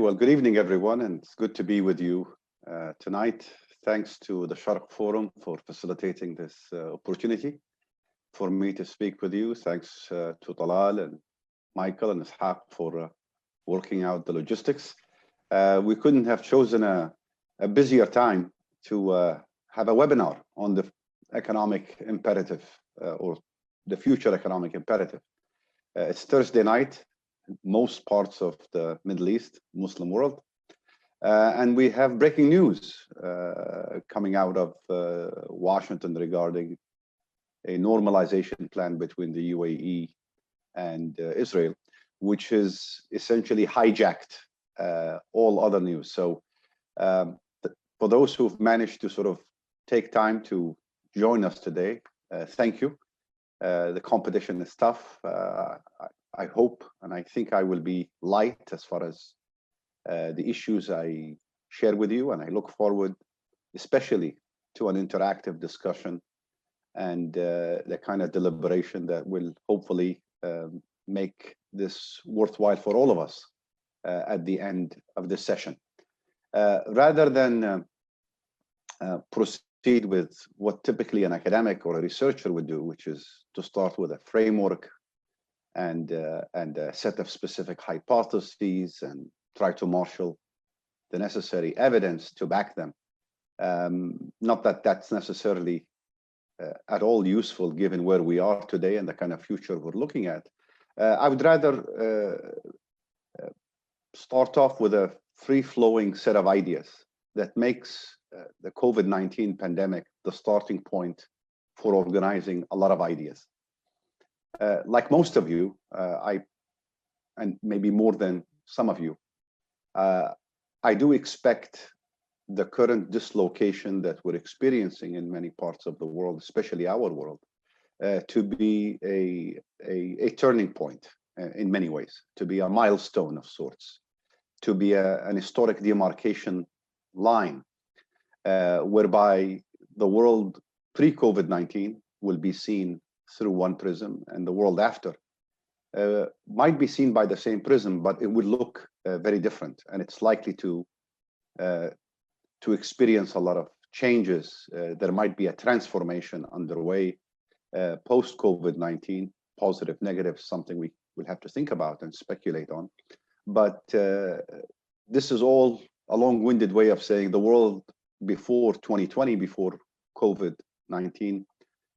well, good evening, everyone, and it's good to be with you tonight. Thanks to the Sharq Forum for facilitating this opportunity for me to speak with you. Thanks to Talal and Michael and Ishaq for working out the logistics. We couldn't have chosen a busier time to have a webinar on the economic imperative or the future economic imperative. It's Thursday night, most parts of the Middle East, Muslim world. And we have breaking news coming out of Washington regarding a normalization plan between the UAE and Israel, which is essentially hijacked all other news. So for those who've managed to sort of take time to join us today, thank you. The competition is tough. I hope and I think I will be light as far as the issues I share with you, and I look forward especially to an interactive discussion and the kind of deliberation that will hopefully make this worthwhile for all of us at the end of this session. Rather than proceed with what typically an academic or a researcher would do, which is to start with a framework and a set of specific hypotheses and try to marshal the necessary evidence to back them. Not that that's necessarily at all useful given where we are today and the kind of future we're looking at. I would rather start off with a free-flowing set of ideas that makes the COVID-19 pandemic the starting point for organizing a lot of ideas. Like most of you, and maybe more than some of you, I do expect the current dislocation that we're experiencing in many parts of the world, especially our world, to be a turning point in many ways, to be a milestone of sorts, to be an historic demarcation line, whereby the world pre-COVID-19 will be seen through one prism, and the world after might be seen by the same prism, but it would look very different, and it's likely to experience a lot of changes. There might be a transformation underway post-COVID-19, positive, negative, something we will have to think about and speculate on. But this is all a long-winded way of saying the world before 2020, before COVID-19,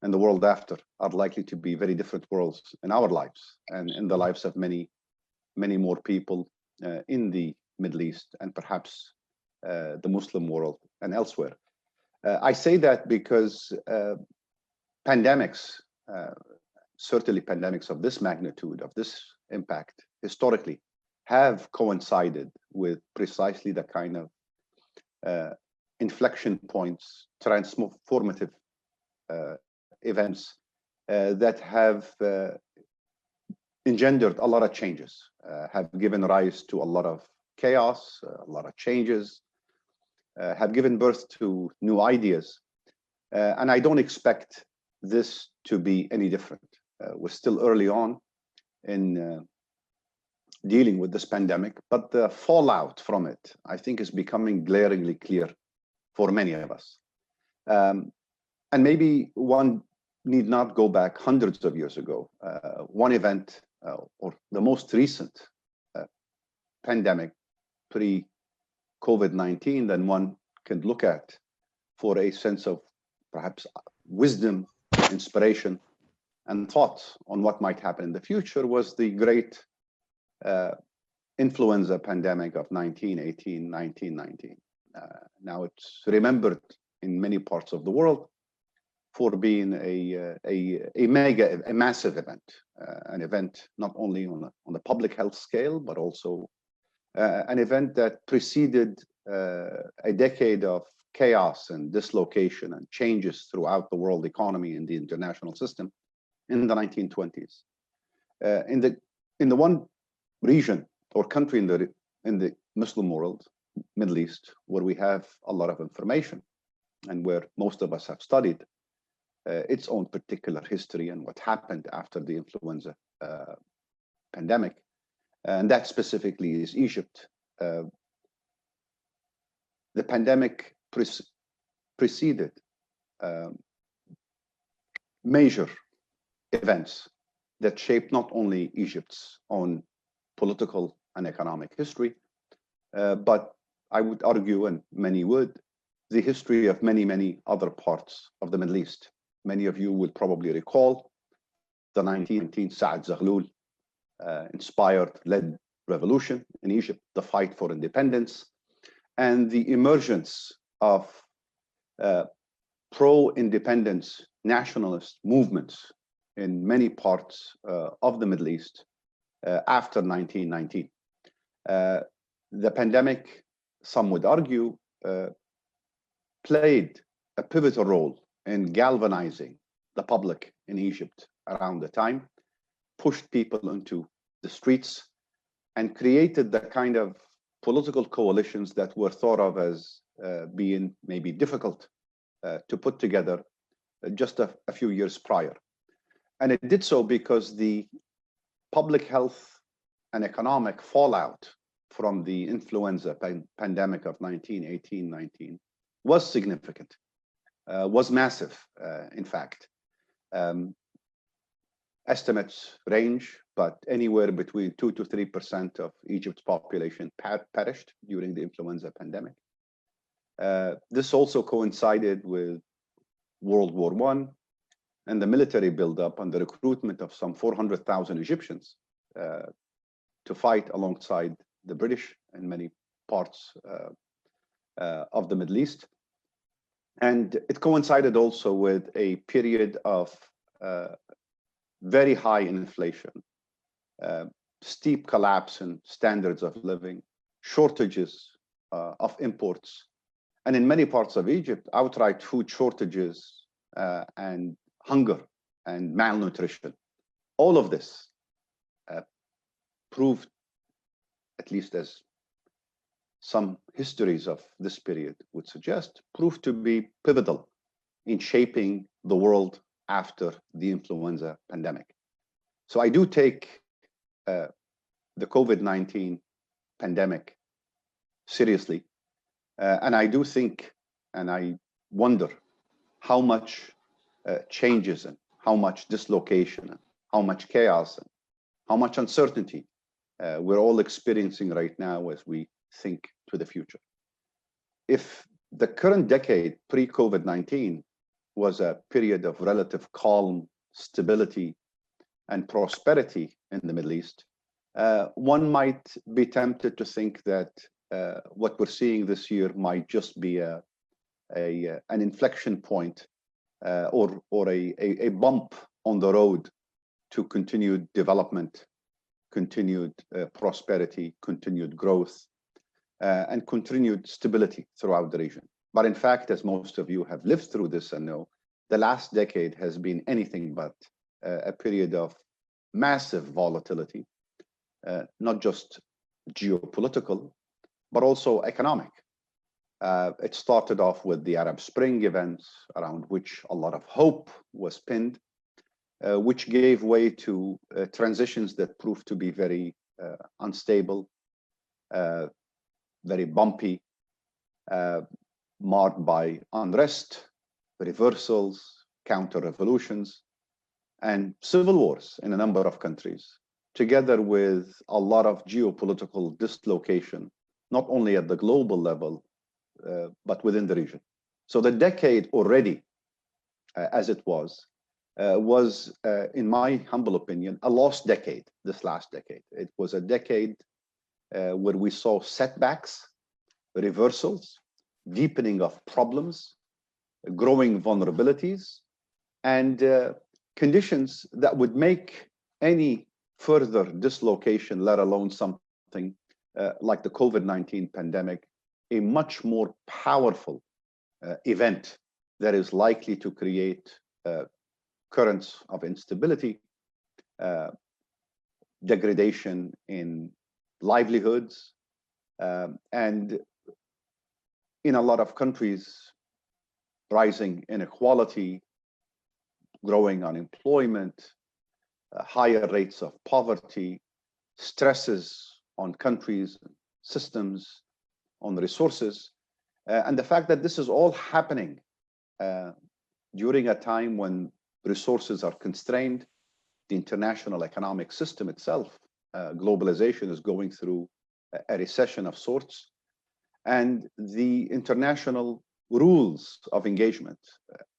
and the world after are likely to be very different worlds in our lives and in the lives of many, many more people in the Middle East and perhaps the Muslim world and elsewhere. I say that because pandemics, certainly pandemics of this magnitude, of this impact, historically, have coincided with precisely the kind of inflection points, transformative events that have engendered a lot of changes, have given rise to a lot of chaos, a lot of changes, have given birth to new ideas. And I don't expect this to be any different. We're still early on in dealing with this pandemic, but the fallout from it, I think, is becoming glaringly clear for many of us. And maybe one need not go back hundreds of years ago. One event, or the most recent pandemic pre-COVID-19, then one can look at for a sense of perhaps wisdom, inspiration, and thoughts on what might happen in the future was the great influenza pandemic of 1918, 1919. Now it's remembered in many parts of the world for being a massive event, an event not only on the public health scale, but also an event that preceded a decade of chaos and dislocation and changes throughout the world economy and the international system in the 1920s. In the one region or country in the Muslim world, Middle East, where we have a lot of information and where most of us have studied its own particular history and what happened after the influenza pandemic, and that specifically is Egypt. the pandemic preceded major events that shaped not only Egypt's own political and economic history, but I would argue, and many would, the history of many, many other parts of the Middle East. Many of you will probably recall the 1919 Saad Zaghlul led revolution in Egypt, the fight for independence, and the emergence of pro-independence nationalist movements in many parts of the Middle East after 1919. The pandemic, some would argue, played a pivotal role in galvanizing the public in Egypt around the time, pushed people into the streets, and created the kind of political coalitions that were thought of as being maybe difficult to put together just a few years prior. And it did so because the public health and economic fallout from the influenza pandemic of 1918-19 was significant, was massive, in fact. Estimates range, but anywhere between 2 to 3% of Egypt's population perished during the influenza pandemic. This also coincided with World War I and the military buildup and the recruitment of some 400,000 Egyptians to fight alongside the British in many parts of the Middle East. And it coincided also with a period of very high inflation, steep collapse in standards of living, shortages of imports, and in many parts of Egypt, outright food shortages and hunger and malnutrition. All of this proved, at least as some histories of this period would suggest, proved to be pivotal in shaping the world after the influenza pandemic. So I do take the COVID-19 pandemic seriously. And I do think, and I wonder how much changes and how much dislocation and how much chaos and how much uncertainty we're all experiencing right now as we think to the future. If the current decade pre-COVID-19 was a period of relative calm, stability, and prosperity in the Middle East, one might be tempted to think that what we're seeing this year might just be an inflection point or a bump on the road to continued development, continued prosperity, continued growth, and continued stability throughout the region. But in fact, as most of you have lived through this and know, the last decade has been anything but a period of massive volatility, not just geopolitical, but also economic. It started off with the Arab Spring events, around which a lot of hope was pinned, which gave way to transitions that proved to be very unstable, very bumpy, marked by unrest, reversals, counter-revolutions, and civil wars in a number of countries, together with a lot of geopolitical dislocation, not only at the global level, but within the region. So the decade already, as it was, in my humble opinion, a lost decade, this last decade. It was a decade where we saw setbacks, reversals, deepening of problems, growing vulnerabilities, and conditions that would make any further dislocation, let alone something like the COVID-19 pandemic, a much more powerful event that is likely to create currents of instability, degradation in livelihoods, and in a lot of countries, rising inequality, growing unemployment, higher rates of poverty, stresses on countries, systems, on resources, and the fact that this is all happening during a time when resources are constrained. The international economic system itself, globalization, is going through a recession of sorts, and the international rules of engagement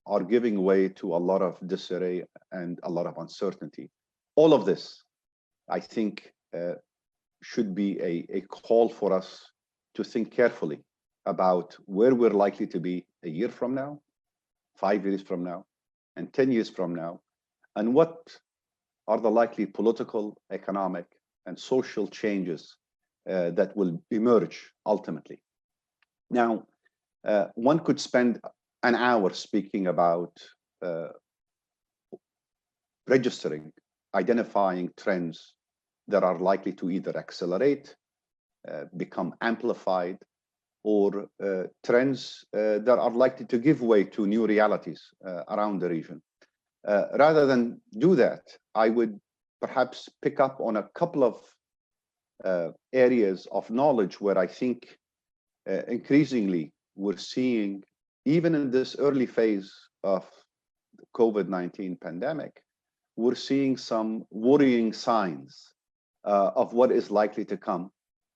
are giving way to a lot of disarray and a lot of uncertainty. All of this, I think, should be a call for us to think carefully about where we're likely to be a year from now, 5 years from now, and 10 years from now, and what are the likely political, economic, and social changes that will emerge ultimately. Now, one could spend an hour speaking about registering, identifying trends that are likely to either accelerate, become amplified, or trends that are likely to give way to new realities around the region. Rather than do that, I would perhaps pick up on a couple of areas of knowledge where I think increasingly we're seeing, even in this early phase of the COVID-19 pandemic, we're seeing some worrying signs of what is likely to come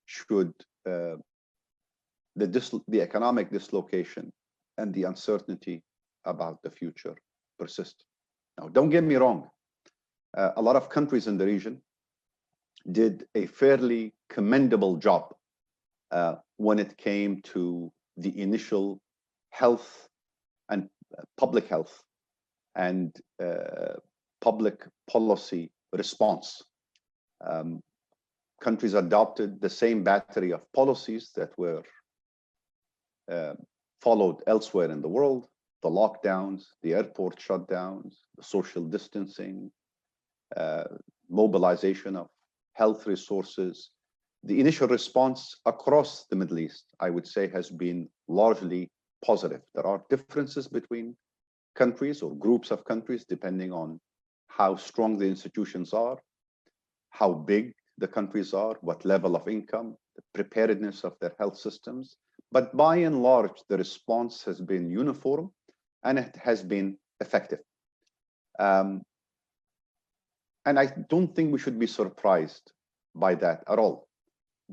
should the economic dislocation and the uncertainty about the future persist. Now, don't get me wrong. A lot of countries in the region did a fairly commendable job when it came to the initial health and public health and public policy response. Countries adopted the same battery of policies that were followed elsewhere in the world: the lockdowns, the airport shutdowns, the social distancing, mobilization of health resources. The initial response across the Middle East, I would say, has been largely positive. There are differences between countries or groups of countries, depending on how strong the institutions are, how big the countries are, what level of income, the preparedness of their health systems. But by and large, the response has been uniform and it has been effective. And I don't think we should be surprised by that at all.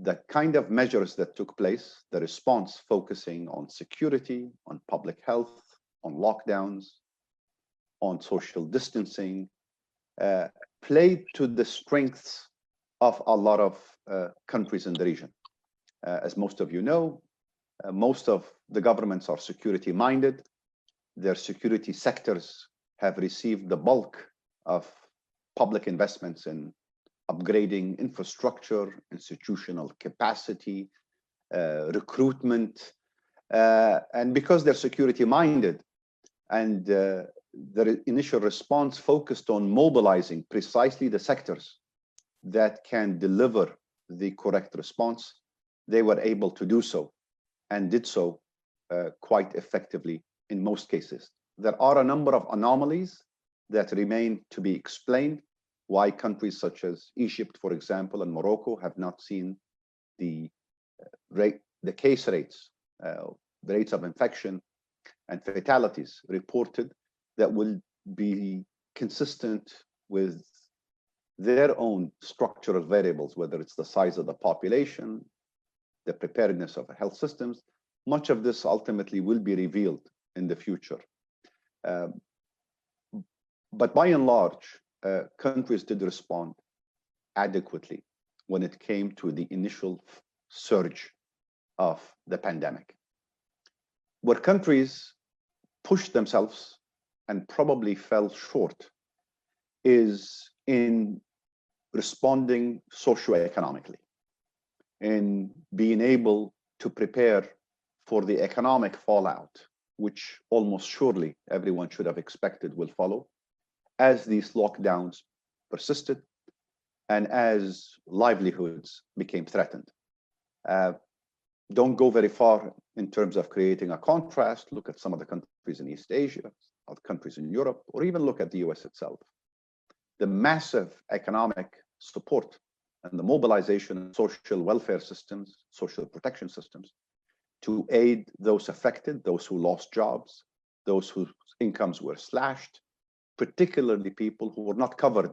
The kind of measures that took place, the response focusing on security, on public health, on lockdowns, on social distancing, played to the strengths of a lot of countries in the region. As most of you know, most of the governments are security minded. Their security sectors have received the bulk of public investments in upgrading infrastructure, institutional capacity, recruitment. And because they're security minded and the initial response focused on mobilizing precisely the sectors that can deliver the correct response, they were able to do so and did so quite effectively in most cases. There are a number of anomalies that remain to be explained, why countries such as Egypt, for example, and Morocco have not seen the case rates, the rates of infection and fatalities reported that will be consistent with their own structural variables, whether it's the size of the population, the preparedness of health systems. Much of this ultimately will be revealed in the future. But by and large, countries did respond adequately when it came to the initial surge of the pandemic. Where countries pushed themselves and probably fell short is in responding socioeconomically, in being able to prepare for the economic fallout, which almost surely everyone should have expected will follow as these lockdowns persisted and as livelihoods became threatened. Don't go very far in terms of creating a contrast. Look at some of the countries in East Asia, other countries in Europe, or even look at the US itself. The massive economic support and the mobilization of social welfare systems, social protection systems, to aid those affected, those who lost jobs, those whose incomes were slashed, particularly people who were not covered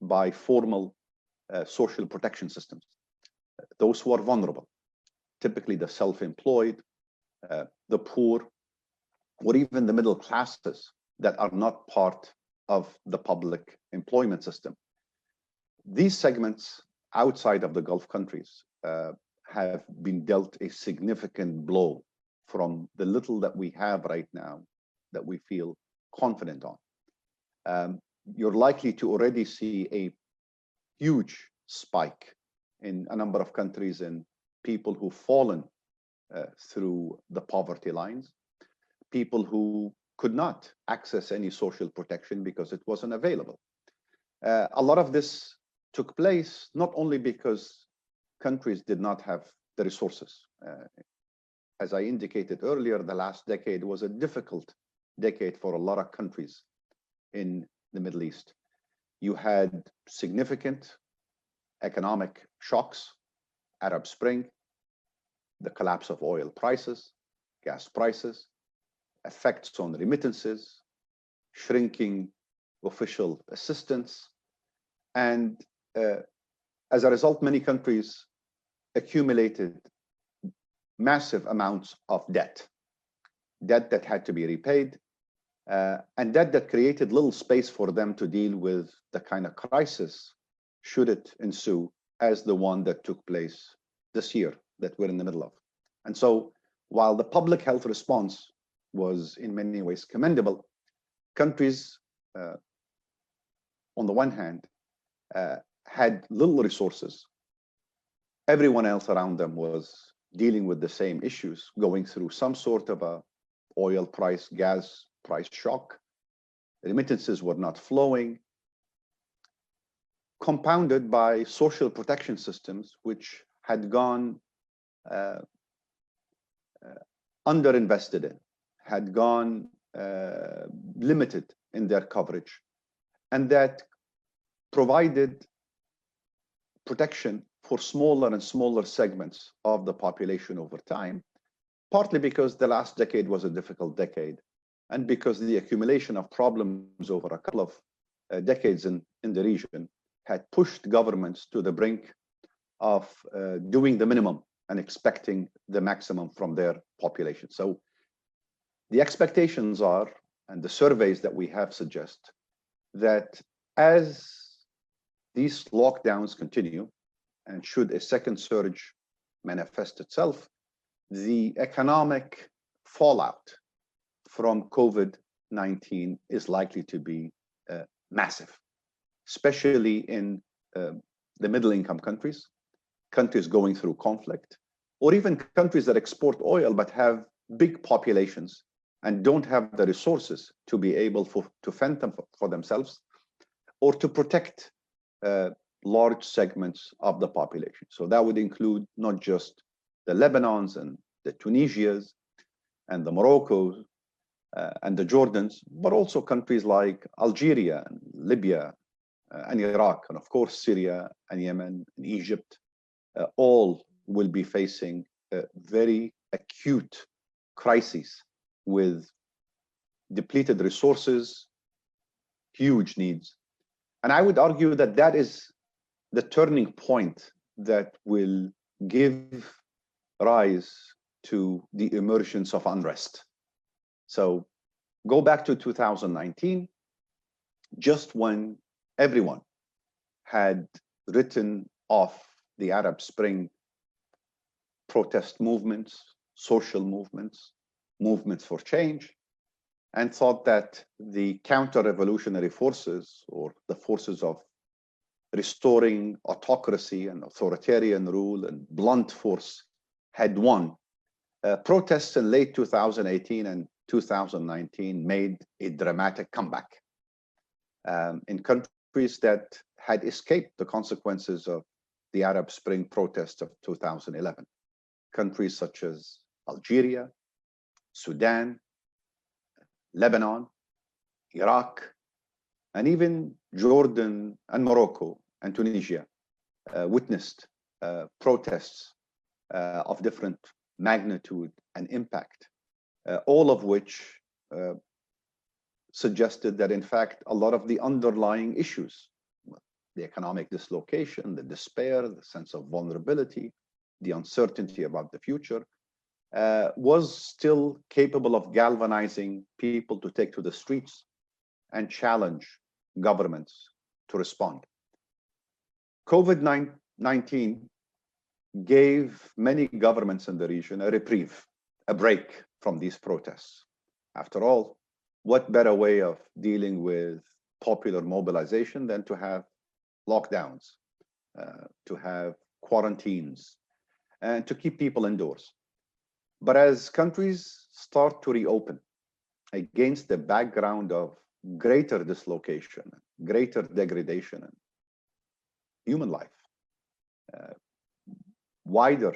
by formal social protection systems, those who are vulnerable, typically the self-employed, the poor, or even the middle classes that are not part of the public employment system. These segments outside of the Gulf countries have been dealt a significant blow from the little that we have right now that we feel confident on. You're likely to already see a huge spike in a number of countries in people who've fallen through the poverty lines, people who could not access any social protection because it wasn't available. A lot of this took place not only because countries did not have the resources. As I indicated earlier, the last decade was a difficult decade for a lot of countries in the Middle East. You had significant economic shocks, Arab Spring, the collapse of oil prices, gas prices, effects on remittances, shrinking official assistance, and as a result, many countries accumulated massive amounts of debt that had to be repaid, and debt that created little space for them to deal with the kind of crisis, should it ensue, as the one that took place this year that we're in the middle of. And so while the public health response was in many ways commendable, countries, on the one hand, had little resources. Everyone else around them was dealing with the same issues, going through some sort of a oil price, gas price shock. Remittances were not flowing, compounded by social protection systems, which had gone underinvested in, had gone limited in their coverage, and that provided protection for smaller and smaller segments of the population over time, partly because the last decade was a difficult decade, and because the accumulation of problems over a couple of decades in the region had pushed governments to the brink of doing the minimum and expecting the maximum from their population. So the expectations are, and the surveys that we have suggest, that as these lockdowns continue, and should a second surge manifest itself, the economic fallout from COVID-19 is likely to be massive, especially in the middle-income countries, countries going through conflict, or even countries that export oil but have big populations and don't have the resources to be able to fend them for themselves, or to protect large segments of the population. So that would include not just the Lebanons and the Tunisias and the Moroccos and the Jordans, but also countries like Algeria and Libya and Iraq, and of course Syria and Yemen and Egypt. All will be facing very acute crises with depleted resources, huge needs. And I would argue that that is the turning point that will give rise to the emergence of unrest. So go back to 2019, just when everyone had written off the Arab Spring protest movements, social movements, movements for change, and thought that the counter-revolutionary forces, or the forces of restoring autocracy and authoritarian rule and blunt force, had won. Protests in late 2018 and 2019 made a dramatic comeback in countries that had escaped the consequences of the Arab Spring protests of 2011. Countries such as Algeria, Sudan, Lebanon, Iraq, and even Jordan and Morocco and Tunisia witnessed protests of different magnitude and impact, all of which suggested that, in fact, a lot of the underlying issues, the economic dislocation, the despair, the sense of vulnerability, the uncertainty about the future, was still capable of galvanizing people to take to the streets and challenge governments to respond. COVID-19 gave many governments in the region a reprieve, a break from these protests. After all, what better way of dealing with popular mobilization than to have lockdowns, to have quarantines, and to keep people indoors? But as countries start to reopen against the background of greater dislocation, greater degradation in human life, wider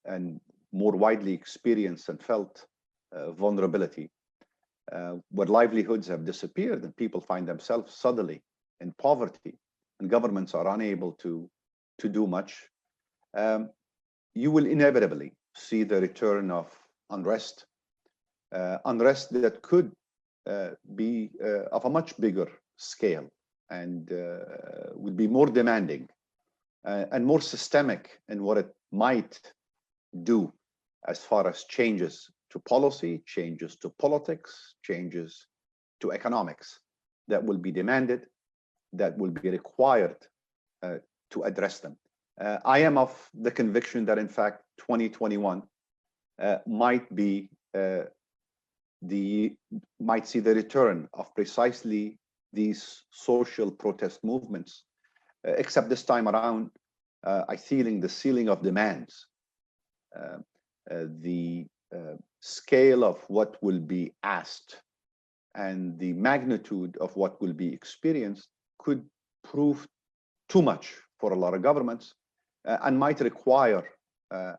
and more widely experienced and felt vulnerability, where livelihoods have disappeared and people find themselves suddenly in poverty and governments are unable to do much, you will inevitably see the return of unrest, unrest that could be of a much bigger scale and would be more demanding and more systemic in what it might do as far as changes to policy, changes to politics, changes to economics that will be demanded, that will be required to address them. I am of the conviction that, in fact, 2021 might see the return of precisely these social protest movements, except this time around, I feeling the ceiling of demands, the scale of what will be asked and the magnitude of what will be experienced could prove too much for a lot of governments, and might require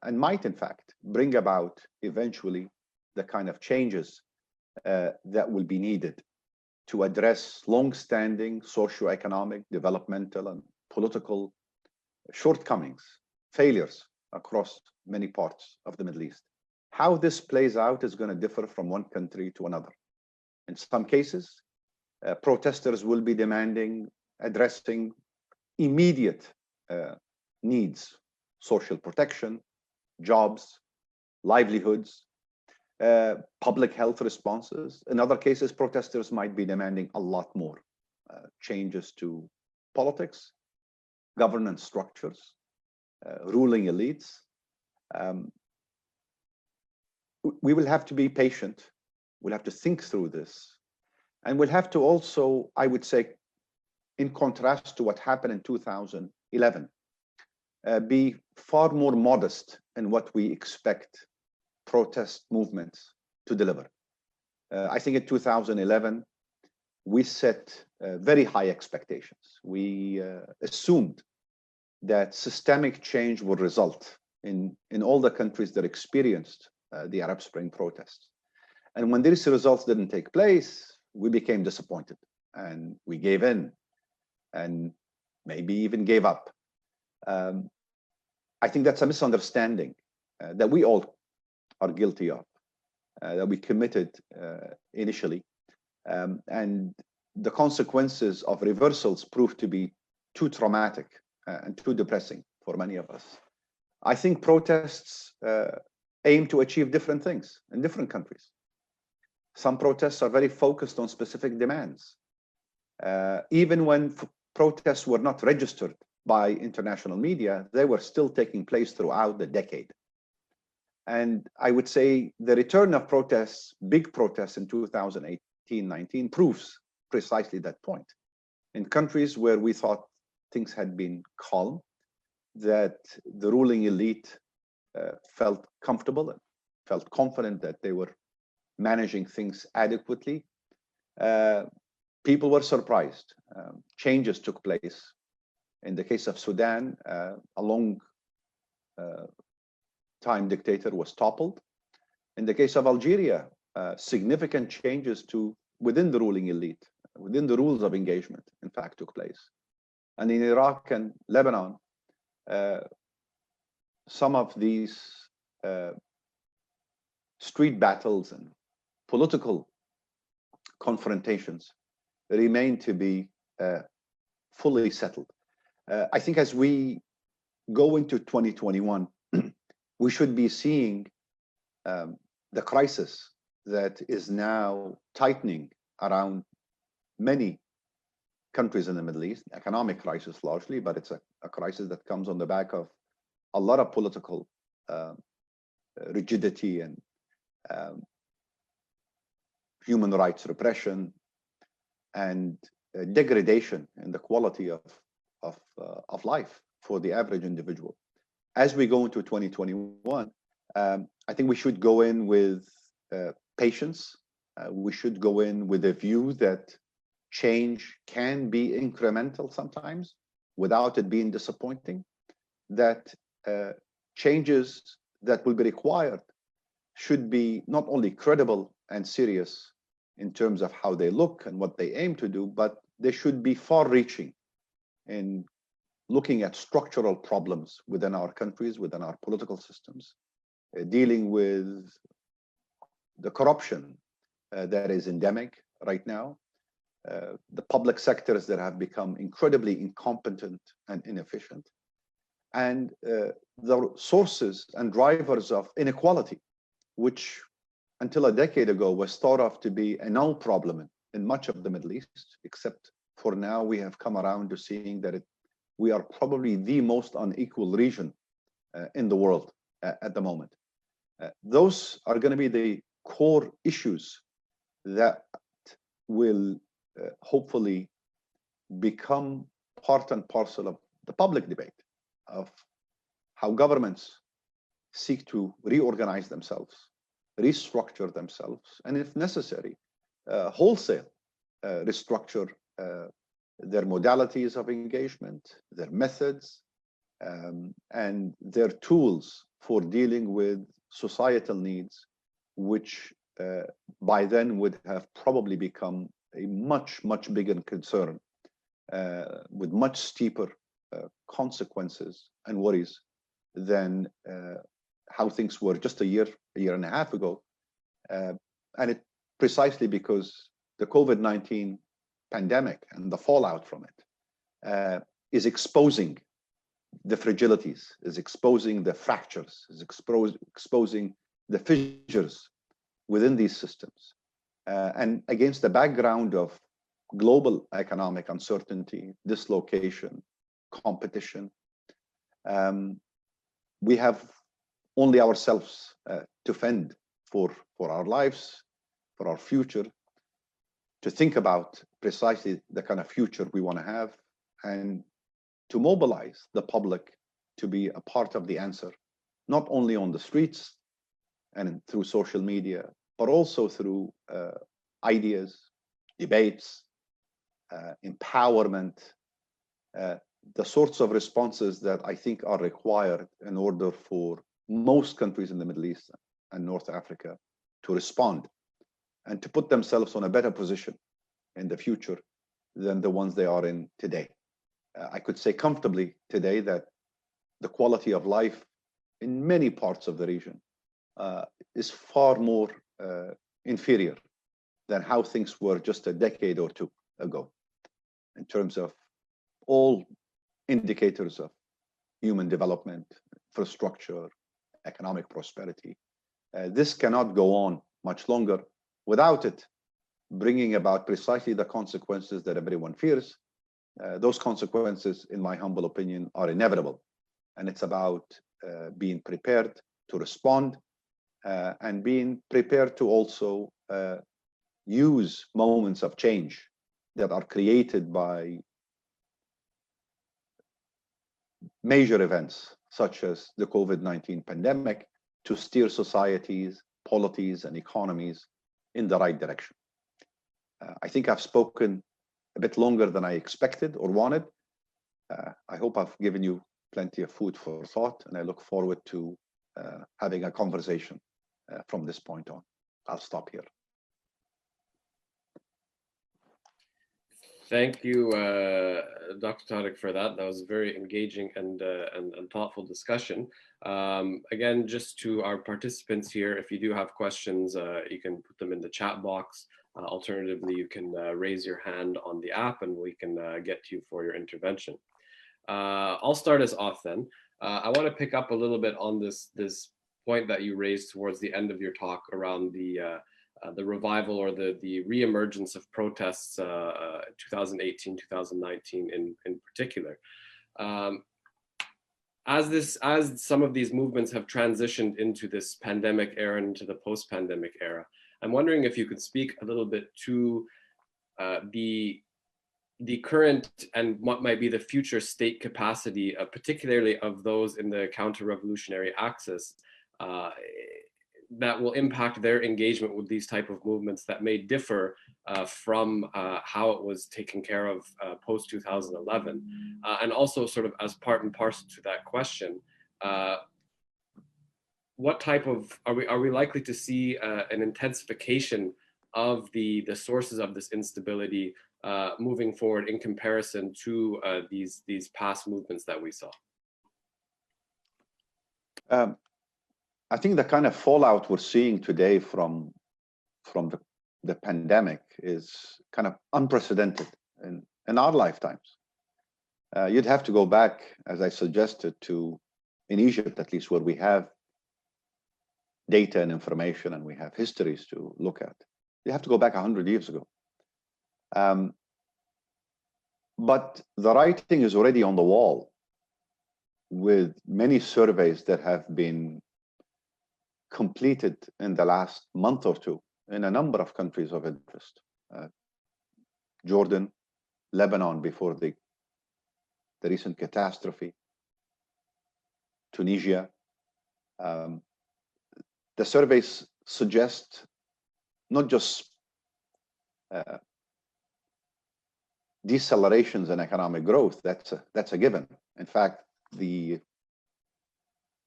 and might in fact bring about eventually the kind of changes that will be needed to address long-standing socio-economic, developmental, and political shortcomings, failures across many parts of the Middle East. How this plays out is going to differ from one country to another. In some cases, protesters will be demanding, addressing immediate needs, social protection, jobs, livelihoods, public health responses. In other cases, protesters might be demanding a lot more, changes to politics, governance structures, ruling elites. We will have to be patient. We'll have to think through this. And we'll have to also, I would say, in contrast to what happened in 2011, be far more modest in what we expect protest movements to deliver. I think in 2011, we set very high expectations. We assumed that systemic change would result in all the countries that experienced the Arab Spring protests. And when these results didn't take place, we became disappointed and we gave in and maybe even gave up. I think that's a misunderstanding that we all are guilty of, that we committed initially. And the consequences of reversals proved to be too traumatic and too depressing for many of us. I think protests aim to achieve different things in different countries. Some protests are very focused on specific demands. Even when protests were not registered by international media, they were still taking place throughout the decade. And I would say the return of protests, big protests in 2018-19 proves precisely that point. In countries where we thought things had been calm, that the ruling elite felt comfortable and felt confident that they were managing things adequately, people were surprised. Changes took place. In the case of Sudan, a long time dictator was toppled. In the case of Algeria, significant changes within the ruling elite, within the rules of engagement, in fact, took place. And in Iraq and Lebanon, some of these street battles and political confrontations remain to be fully settled. I think as we go into 2021, we should be seeing the crisis that is now tightening around many countries in the Middle East, economic crisis largely, but it's a crisis that comes on the back of a lot of political rigidity and human rights repression and degradation in the quality of life for the average individual. As we go into 2021, I think we should go in with patience. We should go in with a view that change can be incremental sometimes without it being disappointing, that changes that will be required should be not only credible and serious in terms of how they look and what they aim to do, but they should be far-reaching in looking at structural problems within our countries, within our political systems, dealing with the corruption that is endemic right now, the public sectors that have become incredibly incompetent and inefficient, and the sources and drivers of inequality, which until a decade ago was thought of to be a null problem in much of the Middle East, except for now we have come around to seeing that we are probably the most unequal region in the world at the moment. Those are going to be the core issues that will hopefully become part and parcel of the public debate of how governments seek to reorganize themselves, restructure themselves, and if necessary, wholesale restructure their modalities of engagement, their methods, and their tools for dealing with societal needs, which by then would have probably become a much bigger concern with much steeper consequences and worries than how things were just a year and a half ago. And it precisely because the COVID-19 pandemic and the fallout from it is exposing the fragilities, is exposing the fractures, is exposing the fissures within these systems. And against the background of global economic uncertainty, dislocation, competition, we have only ourselves to fend for our lives, for our future, to think about precisely the kind of future we want to have, and to mobilize the public to be a part of the answer, not only on the streets and through social media, but also through ideas, debates, empowerment, the sorts of responses that I think are required in order for most countries in the Middle East and North Africa to respond and to put themselves on a better position in the future than the ones they are in today. I could say comfortably today that the quality of life in many parts of the region is far more inferior than how things were just a decade or two ago in terms of all indicators of human development, infrastructure, economic prosperity. This cannot go on much longer without it bringing about precisely the consequences that everyone fears. Those consequences, in my humble opinion, are inevitable. And it's about being prepared to respond and being prepared to also use moments of change that are created by major events such as the COVID-19 pandemic to steer societies, polities, and economies in the right direction. I think I've spoken a bit longer than I expected or wanted. I hope I've given you plenty of food for thought, and I look forward to having a conversation from this point on. I'll stop here. Thank you, Dr. Tarik, for that. That was a very engaging and thoughtful discussion. Again, just to our participants here, if you do have questions, you can put them in the chat box. Alternatively, you can raise your hand on the app and we can get to you for your intervention. I'll start us off then. I want to pick up a little bit on this point that you raised towards the end of your talk around the revival or the reemergence of protests, 2018, 2019 in particular. As some of these movements have transitioned into this pandemic era and into the post-pandemic era, I'm wondering if you could speak a little bit to the current and what might be the future state capacity, particularly of those in the counter-revolutionary axis, that will impact their engagement with these type of movements that may differ from how it was taken care of post 2011, and also sort of as part and parcel to that question, what type of are we likely to see an intensification of the sources of this instability moving forward in comparison to these past movements that we saw? I think the kind of fallout we're seeing today from the pandemic is kind of unprecedented in our lifetimes. You'd have to go back, as I suggested, to in Egypt, at least, where we have data and information and we have histories to look at. You have to go back 100 years ago. But the writing is already on the wall with many surveys that have been completed in the last month or two in a number of countries of interest. Jordan, Lebanon before the recent catastrophe, Tunisia. The surveys suggest not just decelerations in economic growth, that's a given. In fact, the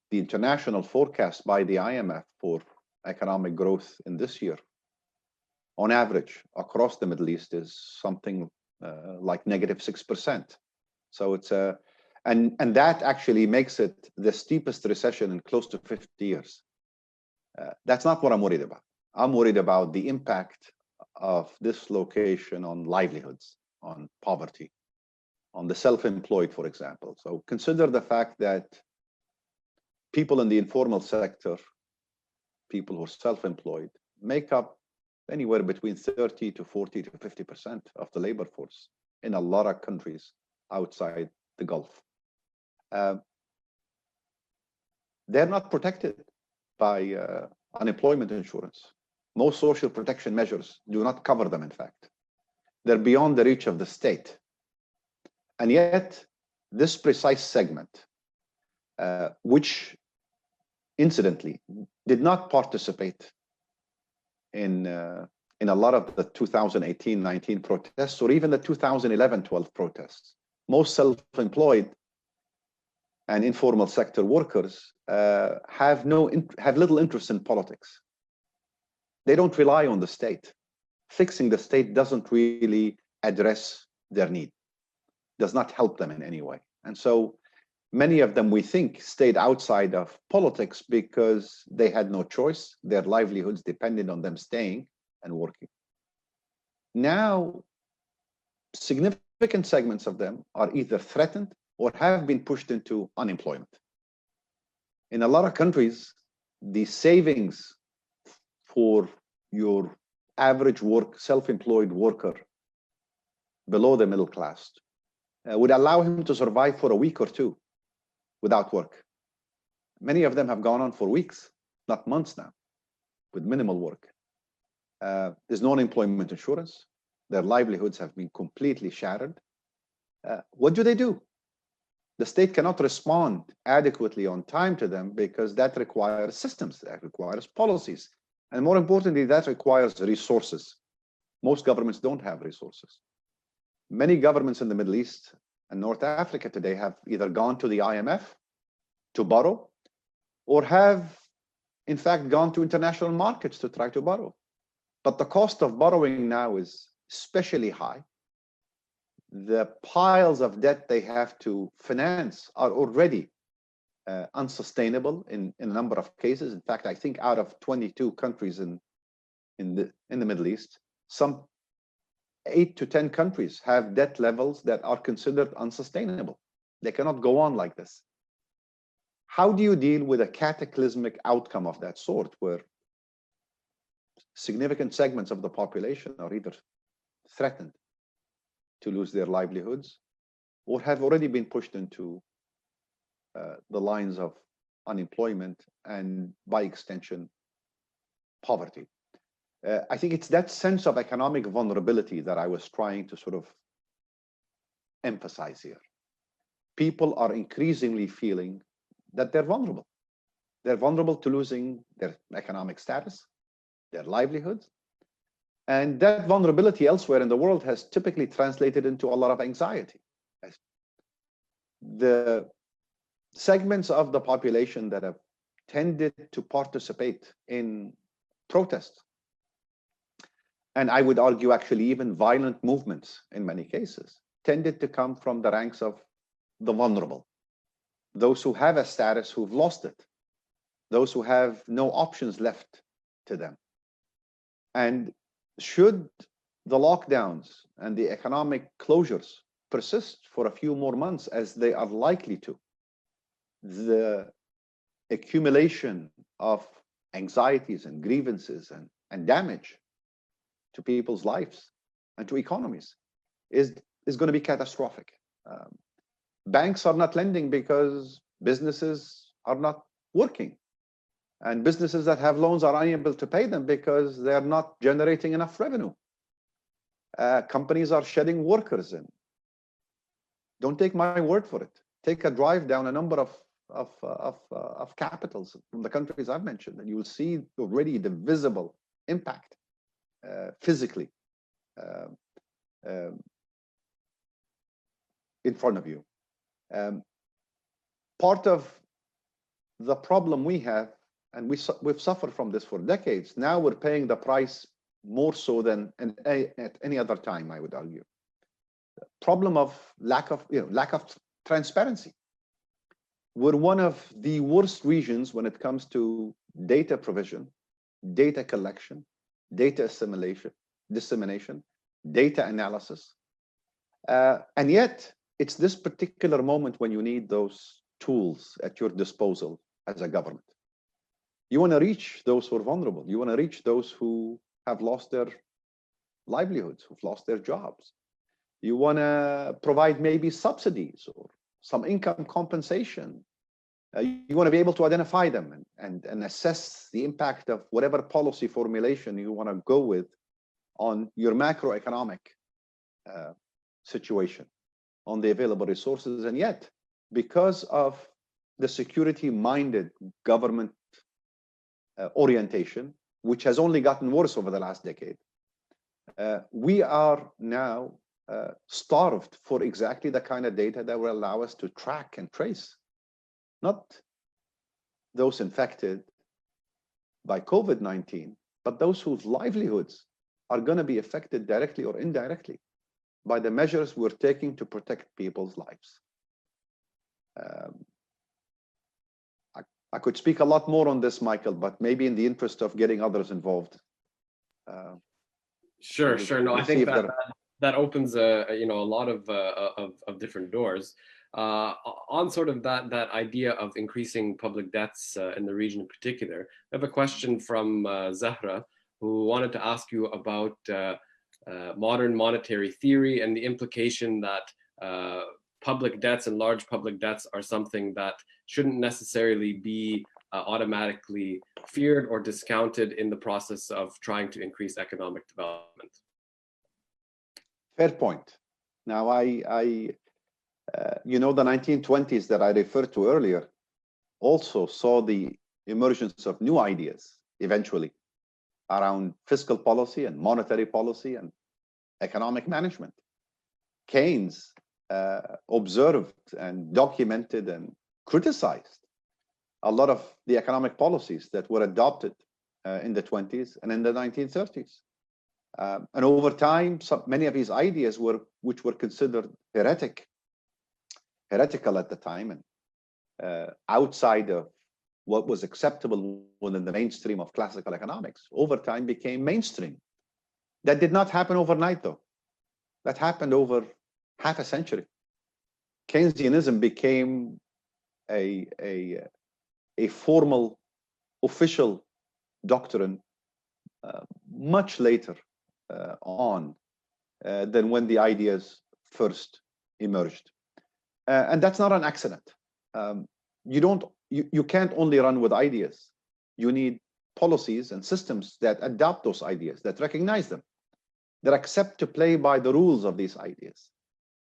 international forecast by the IMF for economic growth in this year, on average, across the Middle East is something like -6%. So it's and that actually makes it the steepest recession in close to 50 years. That's not what I'm worried about. I'm worried about the impact of dislocation on livelihoods, on poverty, on the self-employed, for example. So consider the fact that people in the informal sector, people who are self-employed, make up anywhere between 30 to 40 to 50% of the labor force in a lot of countries outside the Gulf. They're not protected by unemployment insurance. Most social protection measures do not cover them, in fact. They're beyond the reach of the state. And yet, this precise segment, which incidentally did not participate in a lot of the 2018-19 protests or even the 2011-12 protests. Most self-employed and informal sector workers have little interest in politics. They don't rely on the state. Fixing the state doesn't really address their need, does not help them in any way. And so many of them, we think, stayed outside of politics because they had no choice. Their livelihoods depended on them staying and working. Now, significant segments of them are either threatened or have been pushed into unemployment. In a lot of countries, the savings for your average self-employed worker below the middle class would allow him to survive for a week or two without work. Many of them have gone on for weeks, not months now, with minimal work. There's no unemployment insurance. Their livelihoods have been completely shattered. What do? The state cannot respond adequately on time to them because that requires systems, that requires policies. And more importantly, that requires resources. Most governments don't have resources. Many governments in the Middle East and North Africa today have either gone to the IMF to borrow or have, in fact, gone to international markets to try to borrow. But the cost of borrowing now is especially high. the piles of debt they have to finance are already unsustainable in a number of cases. In fact, I think out of 22 countries in the Middle East, some 8 to 10 countries have debt levels that are considered unsustainable. They cannot go on like this. How do you deal with a cataclysmic outcome of that sort, where significant segments of the population are either threatened to lose their livelihoods or have already been pushed into the lines of unemployment and, by extension, poverty? I think it's that sense of economic vulnerability that I was trying to sort of emphasize here. People are increasingly feeling that they're vulnerable. They're vulnerable to losing their economic status, their livelihoods. And that vulnerability elsewhere in the world has typically translated into a lot of anxiety. The segments of the population that have tended to participate in protests, and I would argue actually even violent movements in many cases, tended to come from the ranks of the vulnerable, those who have a status who've lost it, those who have no options left to them. And should the lockdowns and the economic closures persist for a few more months, as they are likely to, the accumulation of anxieties and grievances and damage to people's lives and to economies is going to be catastrophic. Banks are not lending because businesses are not working. And businesses that have loans are unable to pay them because they're not generating enough revenue. Companies are shedding workers. And don't take my word for it. Take a drive down a number of capitals from the countries I've mentioned, and you will see already the visible impact physically in front of you. Part of the problem we have, and we've suffered from this for decades, now we're paying the price more so than at any other time, I would argue. The problem of lack of transparency. We're one of the worst regions when it comes to data provision, data collection, data dissemination, data analysis. And yet, it's this particular moment when you need those tools at your disposal as a government. You want to reach those who are vulnerable. You want to reach those who have lost their livelihoods, who've lost their jobs. You want to provide maybe subsidies or some income compensation. You want to be able to identify them and assess the impact of whatever policy formulation you want to go with on your macroeconomic situation, on the available resources. And yet, because of the security-minded government orientation, which has only gotten worse over the last decade, we are now starved for exactly the kind of data that will allow us to track and trace not those infected by COVID-19, but those whose livelihoods are going to be affected directly or indirectly by the measures we're taking to protect people's lives. I could speak a lot more on this, Michael, but maybe in the interest of getting others involved. Sure. No, I think that opens a lot of different doors. On sort of that idea of increasing public debts in the region in particular, I have a question from Zahra, who wanted to ask you about modern monetary theory and the implication that public debts and large public debts are something that shouldn't necessarily be automatically feared or discounted in the process of trying to increase economic development. Fair point. Now, the 1920s that I referred to earlier also saw the emergence of new ideas eventually around fiscal policy and monetary policy and economic management. Keynes observed and documented and criticized a lot of the economic policies that were adopted in the 20s and in the 1930s. And over time, many of his ideas which were considered heretical at the time, and outside of what was acceptable within the mainstream of classical economics, over time became mainstream. That did not happen overnight, though. That happened over half a century. Keynesianism became a formal, official doctrine much later on than when the ideas first emerged. And that's not an accident. You can't only run with ideas. You need policies and systems that adopt those ideas, that recognize them, that accept to play by the rules of these ideas.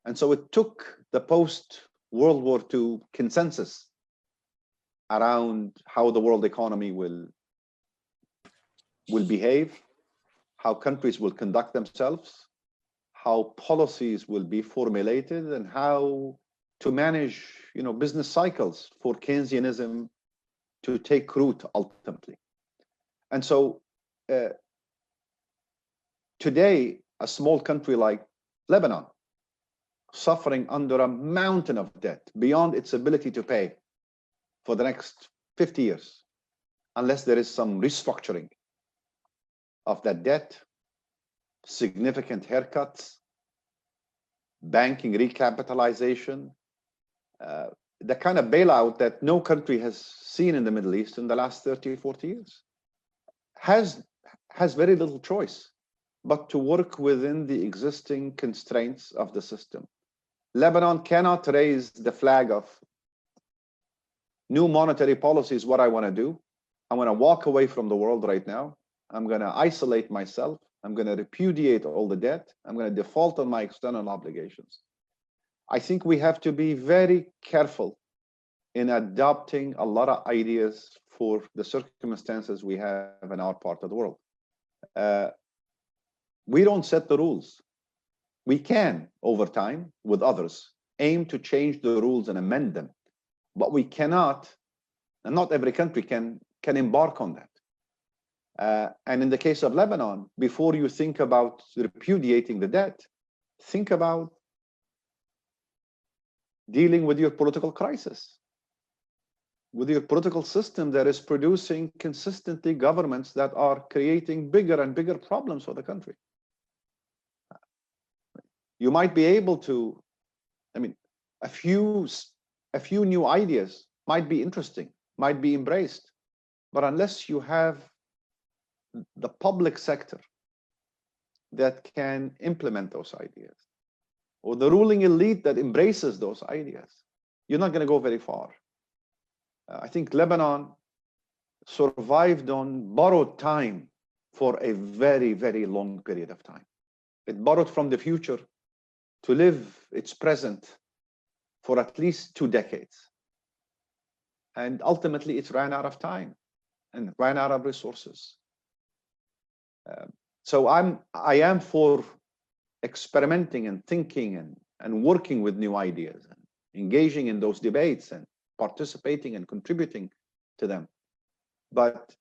And so it took the post-World War II consensus around how the world economy will behave, how countries will conduct themselves, how policies will be formulated, and how to manage, business cycles for Keynesianism to take root ultimately. And so today, a small country like Lebanon, suffering under a mountain of debt beyond its ability to pay for the next 50 years, unless there is some restructuring of that debt, significant haircuts, banking recapitalization, the kind of bailout that no country has seen in the Middle East in the last 30, 40 years, has very little choice but to work within the existing constraints of the system. Lebanon cannot raise the flag of new monetary policy is what I want to do. I want to walk away from the world right now. I'm going to isolate myself. I'm going to repudiate all the debt. I'm going to default on my external obligations. I think we have to be very careful in adopting a lot of ideas for the circumstances we have in our part of the world. We don't set the rules. We can, over time, with others, aim to change the rules and amend them, but we cannot, and not every country can embark on that. And in the case of Lebanon, before you think about repudiating the debt, think about dealing with your political crisis, with your political system that is producing consistently governments that are creating bigger and bigger problems for the country. You might be able to, a few new ideas might be interesting, might be embraced, but unless you have the public sector that can implement those ideas, or the ruling elite that embraces those ideas, you're not going to go very far. I think Lebanon survived on borrowed time for a very, very long period of time. It borrowed from the future to live its present for at least 2 decades. And ultimately, it ran out of time and ran out of resources. So I am for experimenting and thinking and working with new ideas and engaging in those debates and participating and contributing to them. But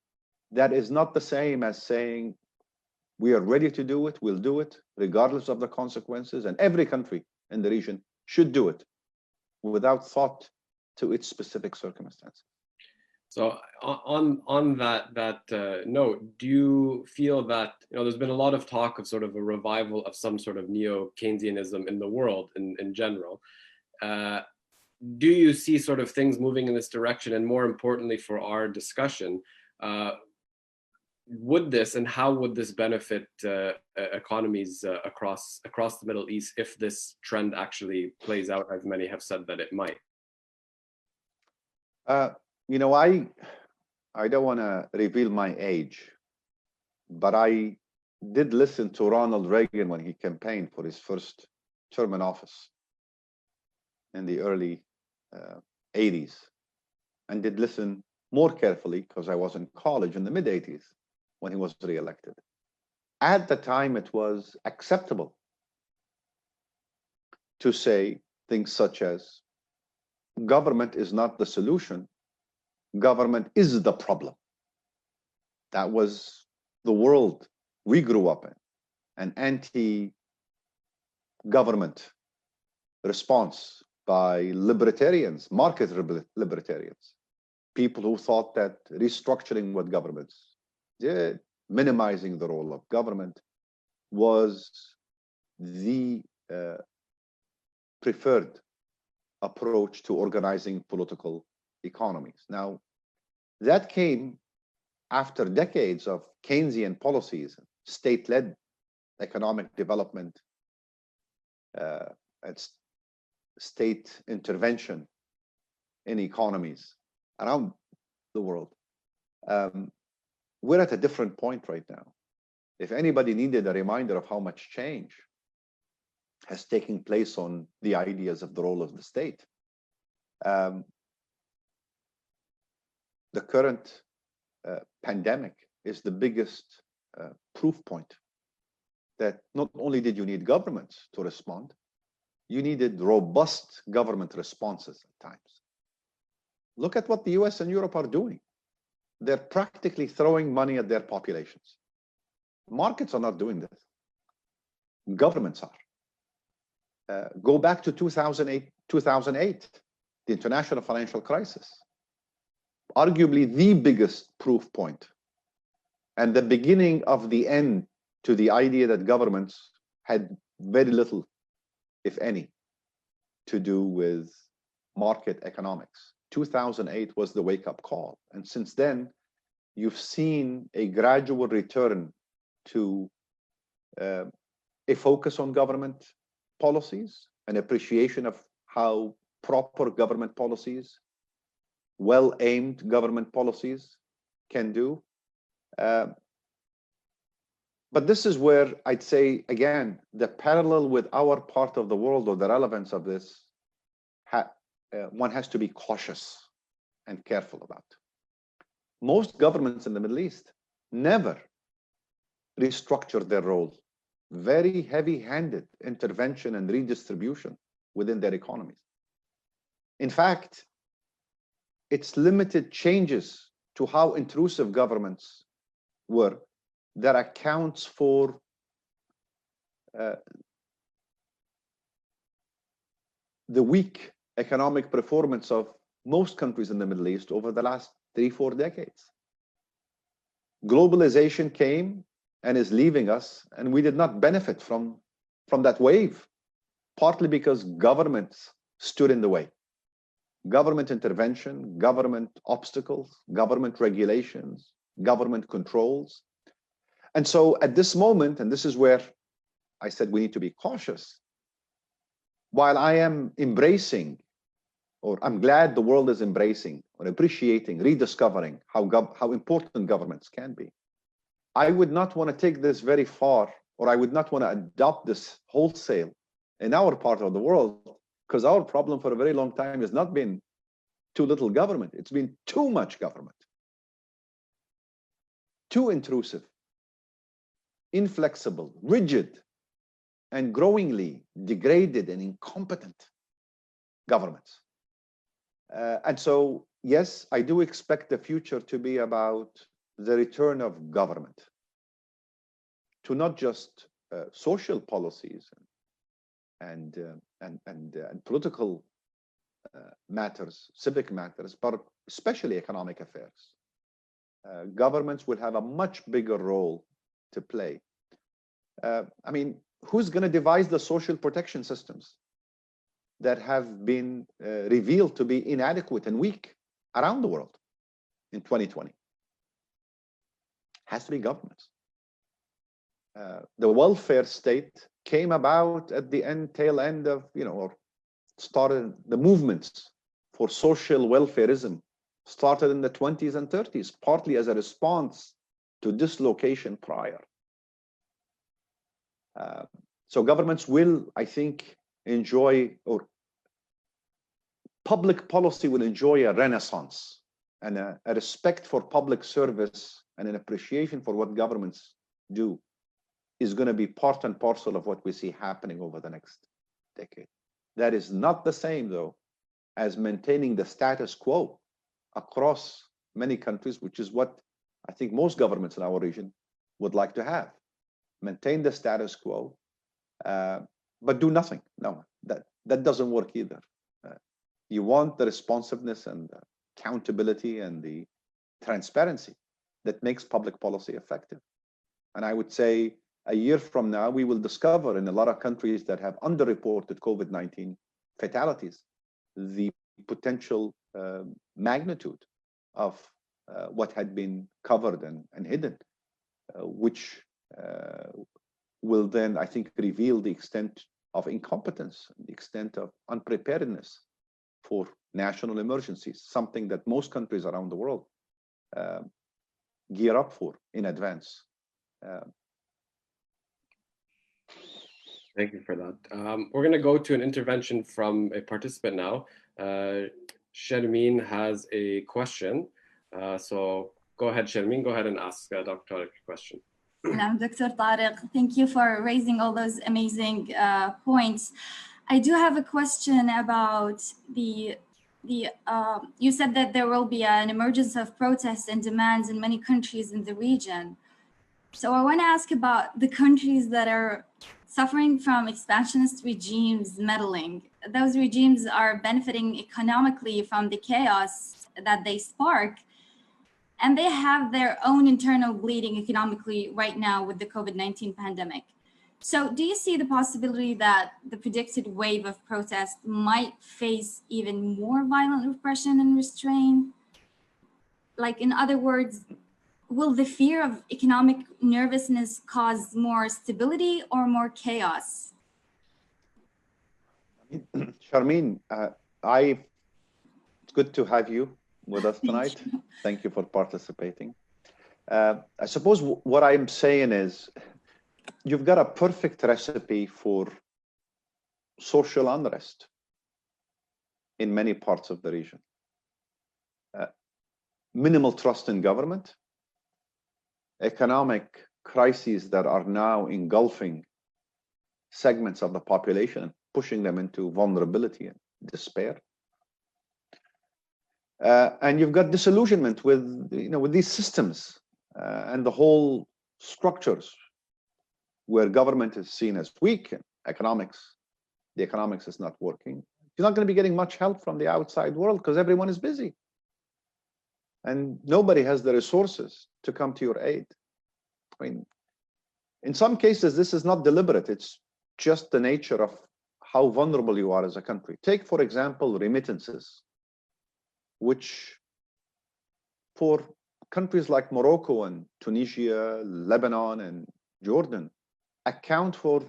that is not the same as saying we are ready to do it, we'll do it, regardless of the consequences, and every country in the region should do it without thought to its specific circumstances. So on that note, do you feel that, there's been a lot of talk of sort of a revival of some sort of neo-Keynesianism in the world in general. Do you see sort of things moving in this direction? And more importantly for our discussion, would this and how would this benefit economies across the Middle East if this trend actually plays out, as many have said that it might? I don't want to reveal my age, but I did listen to Ronald Reagan when he campaigned for his first term in office in the early 80s, and did listen more carefully because I was in college in the mid 80s when he was re-elected. At the time, it was acceptable to say things such as, government is not the solution, government is the problem. That was the world we grew up in. an anti-government response by libertarians, market libertarians, people who thought that restructuring what governments did, minimizing the role of government, was the preferred approach to organizing political economies. Now, that came after decades of Keynesian policies, state-led economic development, and state intervention in economies around the world. We're at a different point right now. If anybody needed a reminder of how much change has taken place on the ideas of the role of the state, the current pandemic is the biggest proof point that not only did you need governments to respond, you needed robust government responses at times. Look at what the US and Europe are doing. They're practically throwing money at their populations. Markets are not doing this. Governments are. Go back to 2008, the international financial crisis. Arguably the biggest proof point and the beginning of the end to the idea that governments had very little, if any, to do with market economics. 2008 was the wake-up call. And since then, you've seen a gradual return to a focus on government policies, an appreciation of how proper government policies, well-aimed government policies can do. But this is where I'd say, again, the parallel with our part of the world, or the relevance of this, one has to be cautious and careful about. Most governments in the Middle East never restructured their role. Very heavy-handed intervention and redistribution within their economies. In fact, it's limited changes to how intrusive governments were that accounts for the weak economic performance of most countries in the Middle East over the last 3-4 decades. Globalization came and is leaving us, and we did not benefit from that wave, partly because governments stood in the way. Government intervention, government obstacles, government regulations, government controls. And so at this moment, and this is where I said we need to be cautious, while I am embracing, or I'm glad the world is embracing or appreciating, rediscovering how important governments can be, I would not want to take this very far, or I would not want to adopt this wholesale in our part of the world, because our problem for a very long time has not been too little government. It's been too much government, too intrusive, inflexible, rigid, and growingly degraded and incompetent governments. And so, yes, I do expect the future to be about the return of government to not just social policies and political matters, civic matters, but especially economic affairs. Governments will have a much bigger role to play. I mean, who's going to devise the social protection systems that have been revealed to be inadequate and weak around the world in 2020? Has to be governments. The welfare state came about at the tail end of, or started the movements for social welfarism, started in the 20s and 30s, partly as a response to dislocation prior. So governments will, I think, enjoy, or public policy will enjoy a renaissance and a respect for public service and an appreciation for what governments do is going to be part and parcel of what we see happening over the next decade. That is not the same, though, as maintaining the status quo across many countries, which is what I think most governments in our region would like to have. maintain the status quo, but do nothing. No, that doesn't work either. You want the responsiveness and the accountability and the transparency that makes public policy effective. And I would say a year from now, we will discover in a lot of countries that have underreported COVID-19 fatalities, the potential magnitude of what had been covered and hidden, which will then, I think, reveal the extent of incompetence, the extent of unpreparedness for national emergencies, something that most countries around the world gear up for in advance. Thank you for that. We're going to go to an intervention from a participant now. Sharmeen has a question. So go ahead, Sharmeen. Go ahead and ask Dr. Tarik your question. Dr. Tarik, thank you for raising all those amazing points. I do have a question about you said that there will be an emergence of protests and demands in many countries in the region. So I want to ask about the countries that are suffering from expansionist regimes meddling. Those regimes are benefiting economically from the chaos that they spark, and they have their own internal bleeding economically right now with the COVID-19 pandemic. So do you see the possibility that the predicted wave of protest might face even more violent repression and restraint? Like, in other words, will the fear of economic nervousness cause more stability or more chaos? Sharmeen, it's good to have you with us tonight. Thank you for participating. I suppose what I'm saying is, you've got a perfect recipe for social unrest in many parts of the region. Minimal trust in government, economic crises that are now engulfing segments of the population, pushing them into vulnerability and despair. And you've got disillusionment with, with these systems and the whole structures where government is seen as weak and the economics is not working. You're not going to be getting much help from the outside world because everyone is busy. And nobody has the resources to come to your aid. I mean, in some cases, this is not deliberate. It's just the nature of how vulnerable you are as a country. Take, for example, remittances, which for countries like Morocco and Tunisia, Lebanon, and Jordan account for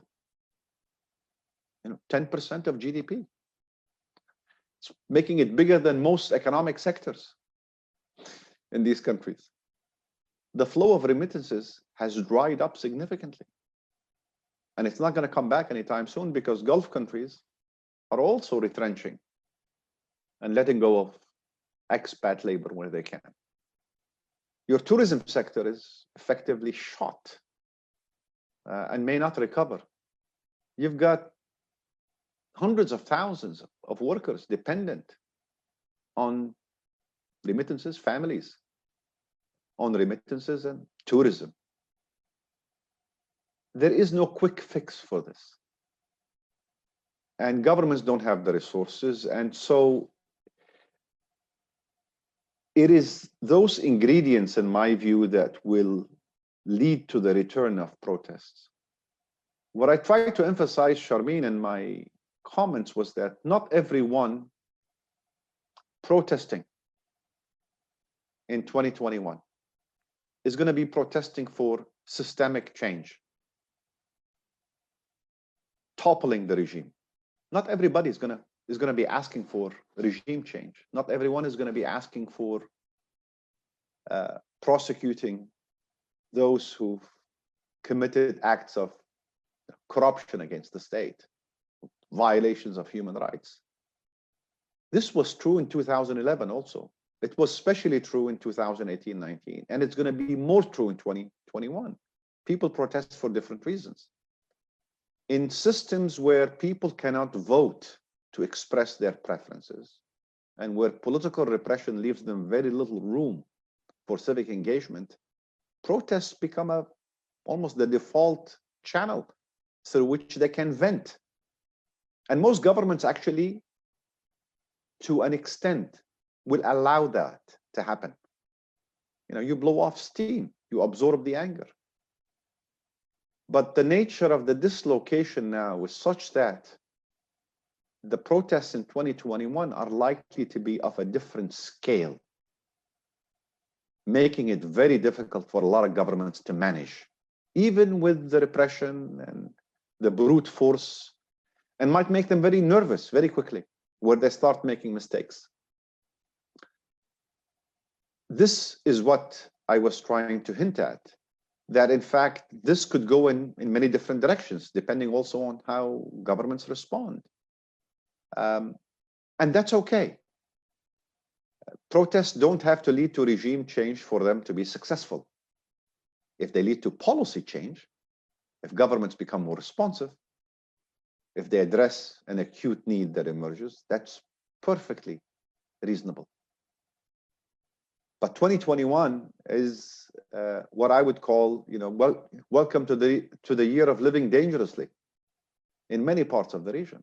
10% of GDP. It's making it bigger than most economic sectors in these countries. The flow of remittances has dried up significantly. And it's not going to come back anytime soon because Gulf countries are also retrenching and letting go of expat labor where they can. Your tourism sector is effectively shot and may not recover. You've got hundreds of thousands of workers dependent on remittances, families on remittances and tourism. There is no quick fix for this. And governments don't have the resources. And so it is those ingredients, in my view, that will lead to the return of protests. What I tried to emphasize, Sharmeen, in my comments was that not everyone protesting in 2021 is going to be protesting for systemic change, toppling the regime. Not everybody is going to be asking for regime change. Not everyone is going to be asking for prosecuting those who've committed acts of corruption against the state, violations of human rights. This was true in 2011 also. It was especially true in 2018-19, and it's going to be more true in 2021. People protest for different reasons. In systems where people cannot vote to express their preferences, and where political repression leaves them very little room for civic engagement, protests become almost the default channel through which they can vent. And most governments actually, to an extent, will allow that to happen. You know, you blow off steam, you absorb the anger. But the nature of the dislocation now is such that the protests in 2021 are likely to be of a different scale, making it very difficult for a lot of governments to manage, even with the repression and the brute force, and might make them very nervous very quickly, where they start making mistakes. This is what I was trying to hint at, that in fact, this could go in many different directions, depending also on how governments respond. And that's okay. Protests don't have to lead to regime change for them to be successful. If they lead to policy change, if governments become more responsive, if they address an acute need that emerges, that's perfectly reasonable. But 2021 is what I would call, you know, welcome to the year of living dangerously in many parts of the region.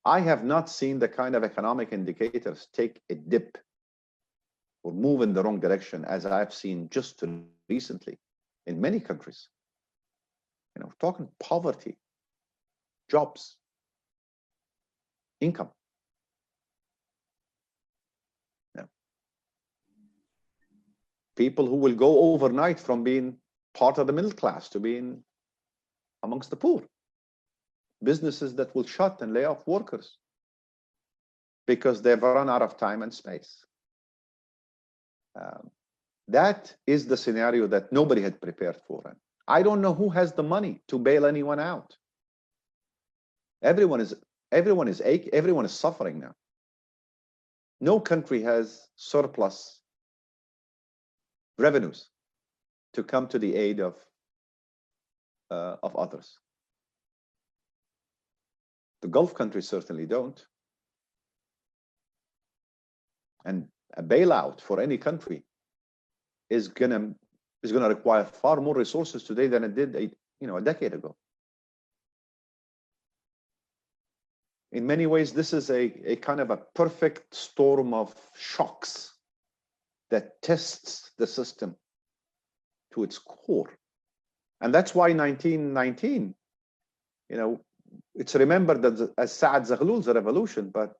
I have not seen the kind of economic indicators take a dip or move in the wrong direction as I've seen just recently in many countries. You know, talking poverty, jobs, income. Yeah. People who will go overnight from being part of the middle class to being amongst the poor. Businesses that will shut and lay off workers because they've run out of time and space. That is the scenario that nobody had prepared for. And I don't know who has the money to bail anyone out. Everyone is suffering now. No country has surplus revenues to come to the aid of others. The Gulf countries certainly don't. And a bailout for any country is gonna require far more resources today than it did a decade ago. In many ways, this is a kind of a perfect storm of shocks that tests the system to its core. And that's why 1919, you know, it's remembered as Saad Zaghlul's revolution, but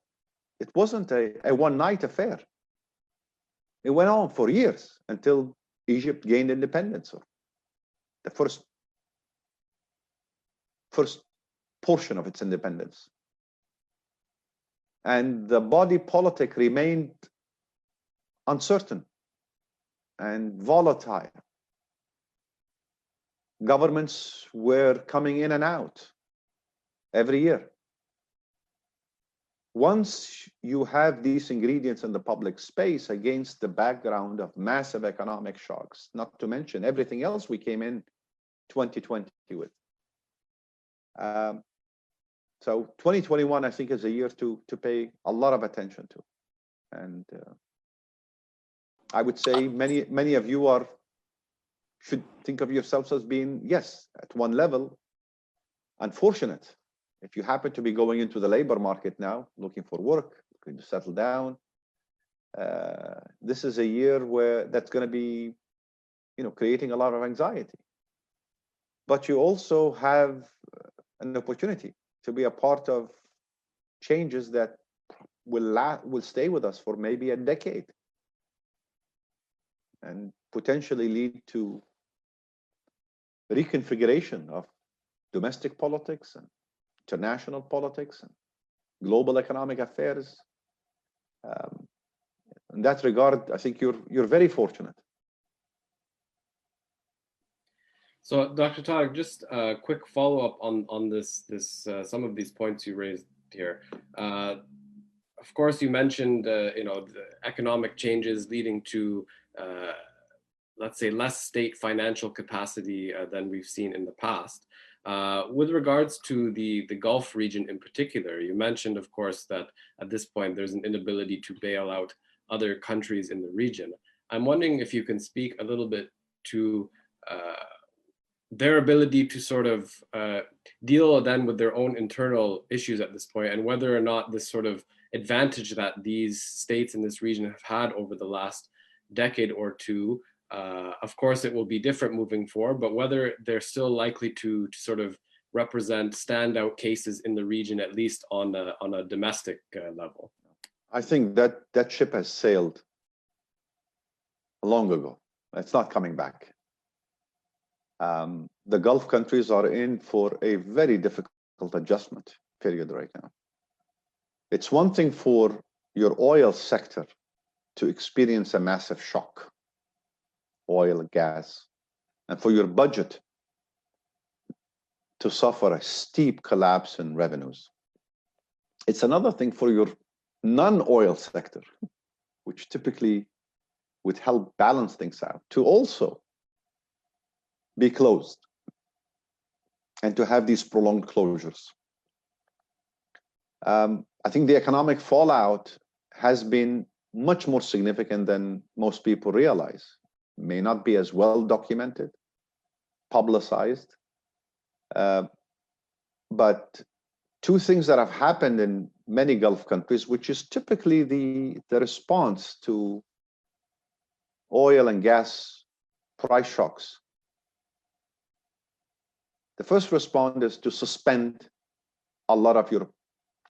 it wasn't a one-night affair. It went on for years until Egypt gained independence, or the first portion of its independence. And the body politic remained uncertain and volatile. Governments were coming in and out every year. Once you have these ingredients in the public space against the background of massive economic shocks, not to mention everything else we came in 2020 with. So 2021, I think, is a year to pay a lot of attention to. And I would say many of you should think of yourselves as being, yes, at one level, unfortunate. If you happen to be going into the labor market now, looking for work, looking to settle down, this is a year where that's going to be, you know, creating a lot of anxiety. But you also have an opportunity to be a part of changes that will stay with us for maybe a decade and potentially lead to reconfiguration of domestic politics and international politics and global economic affairs. In that regard, I think you're very fortunate. So, Dr. Tarik, just a quick follow-up on this some of these points you raised here. Of course, you mentioned you know, the economic changes leading to let's say less state financial capacity than we've seen in the past. With regards to the Gulf region in particular, you mentioned, of course, that at this point there's an inability to bail out other countries in the region. I'm wondering if you can speak a little bit to their ability to sort of deal then with their own internal issues at this point, and whether or not this sort of advantage that these states in this region have had over the last decade or two, of course it will be different moving forward, but whether they're still likely to sort of represent standout cases in the region, at least on a domestic level. I think that that ship has sailed long ago. It's not coming back. The Gulf countries are in for a very difficult adjustment period right now. It's one thing for your oil sector to experience a massive shock, oil, gas, and for your budget to suffer a steep collapse in revenues. It's another thing for your non-oil sector, which typically would help balance things out, to also be closed and to have these prolonged closures. I think the economic fallout has been much more significant than most people realize. May not be as well documented, publicized, but two things that have happened in many Gulf countries, which is typically the response to oil and gas price shocks. The first response is to suspend a lot of your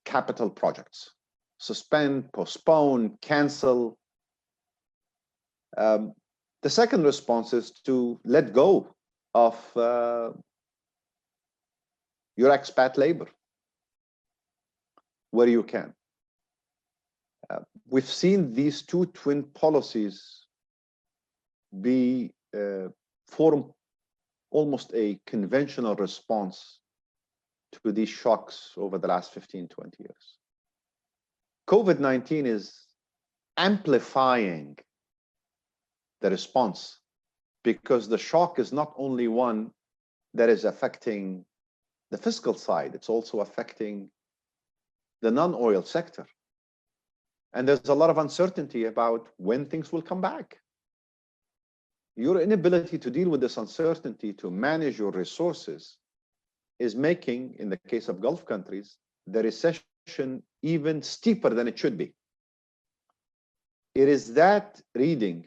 capital projects. Suspend, postpone, cancel. The second response is to let go of your expat labor where you can. We've seen these two twin policies be form almost a conventional response to these shocks over the last 15, 20 years. COVID-19 is amplifying the response, because the shock is not only one that is affecting the fiscal side, it's also affecting the non-oil sector. And there's a lot of uncertainty about when things will come back. Your inability to deal with this uncertainty, to manage your resources, is making, in the case of Gulf countries, the recession even steeper than it should be. It is that reading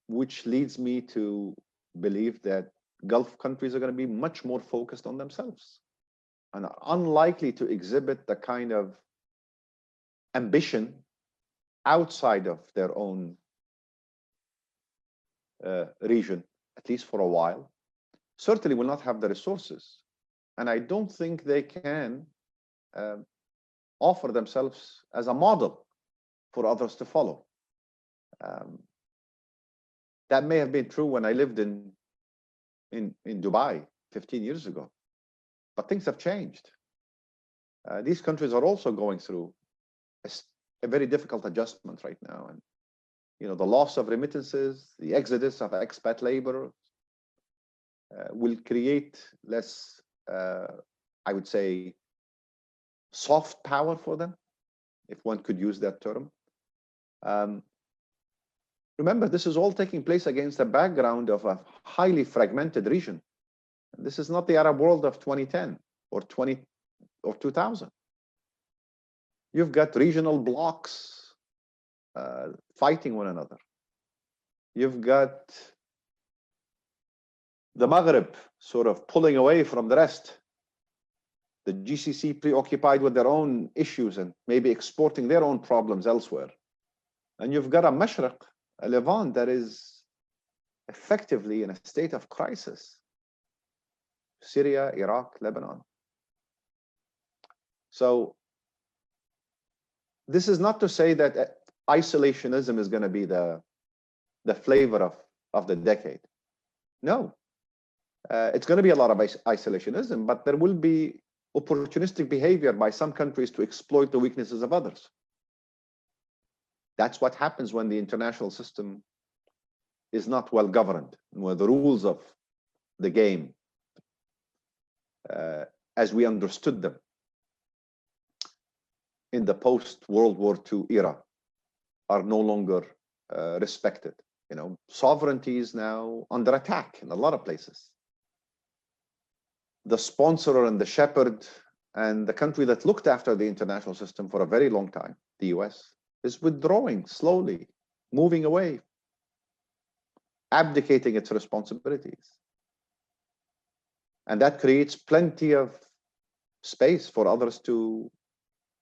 which leads me to believe that Gulf countries are going to be much more focused on themselves and are unlikely to exhibit the kind of ambition outside of their own region, at least for a while. Certainly will not have the resources. And I don't think they can offer themselves as a model for others to follow. That may have been true when I lived in Dubai 15 years ago, but things have changed. These countries are also going through a very difficult adjustment right now. And the loss of remittances, the exodus of expat labor will create less, I would say, soft power for them, if one could use that term. Remember, this is all taking place against a background of a highly fragmented region. This is not the Arab world of 2010 or 2000. You've got regional blocks fighting one another. You've got the Maghreb sort of pulling away from the rest. The GCC preoccupied with their own issues and maybe exporting their own problems elsewhere. And you've got a Mashriq, a Levant, that is effectively in a state of crisis. Syria, Iraq, Lebanon. So this is not to say that isolationism is going to be the flavor of the decade. No. It's going to be a lot of isolationism, but there will be opportunistic behavior by some countries to exploit the weaknesses of others. That's what happens when the international system is not well governed, where the rules of the game, as we understood them in the post-World War II era, are no longer respected. Sovereignty is now under attack in a lot of places. the sponsor and the shepherd and the country that looked after the international system for a very long time, the US, is withdrawing slowly, moving away, abdicating its responsibilities. And that creates plenty of space for others to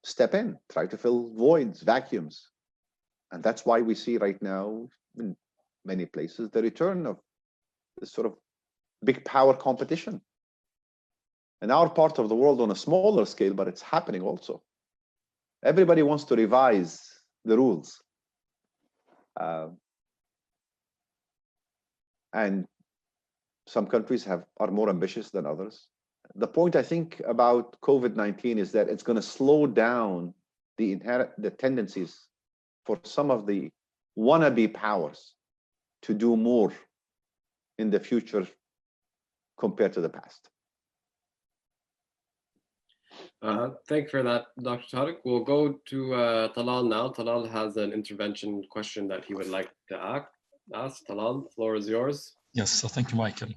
step in, try to fill voids, vacuums. And that's why we see right now in many places the return of this sort of big power competition. In our part of the world on a smaller scale, but it's happening also. Everybody wants to revise the rules. And some countries are more ambitious than others. The point I think about COVID-19 is that it's going to slow down the tendencies for some of the wannabe powers to do more in the future compared to the past. Thank you for that, Dr. Tarik. We'll go to Talal now. Talal has an intervention question that he would like to ask. Talal, the floor is yours. Yes, so thank you, Michael.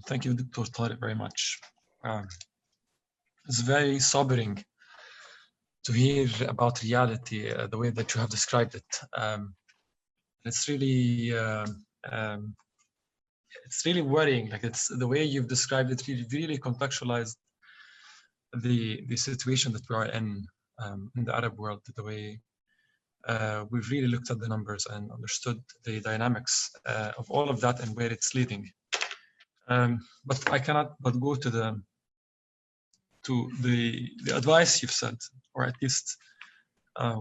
Thank you, Dr. Tarik, very much. It's very sobering to hear about reality the way that you have described it. It's really worrying. Like, it's the way you've described it really contextualized the situation that we are in the Arab world, the way we've really looked at the numbers and understood the dynamics of all of that and where it's leading. But I cannot but go to the advice you've said, or at least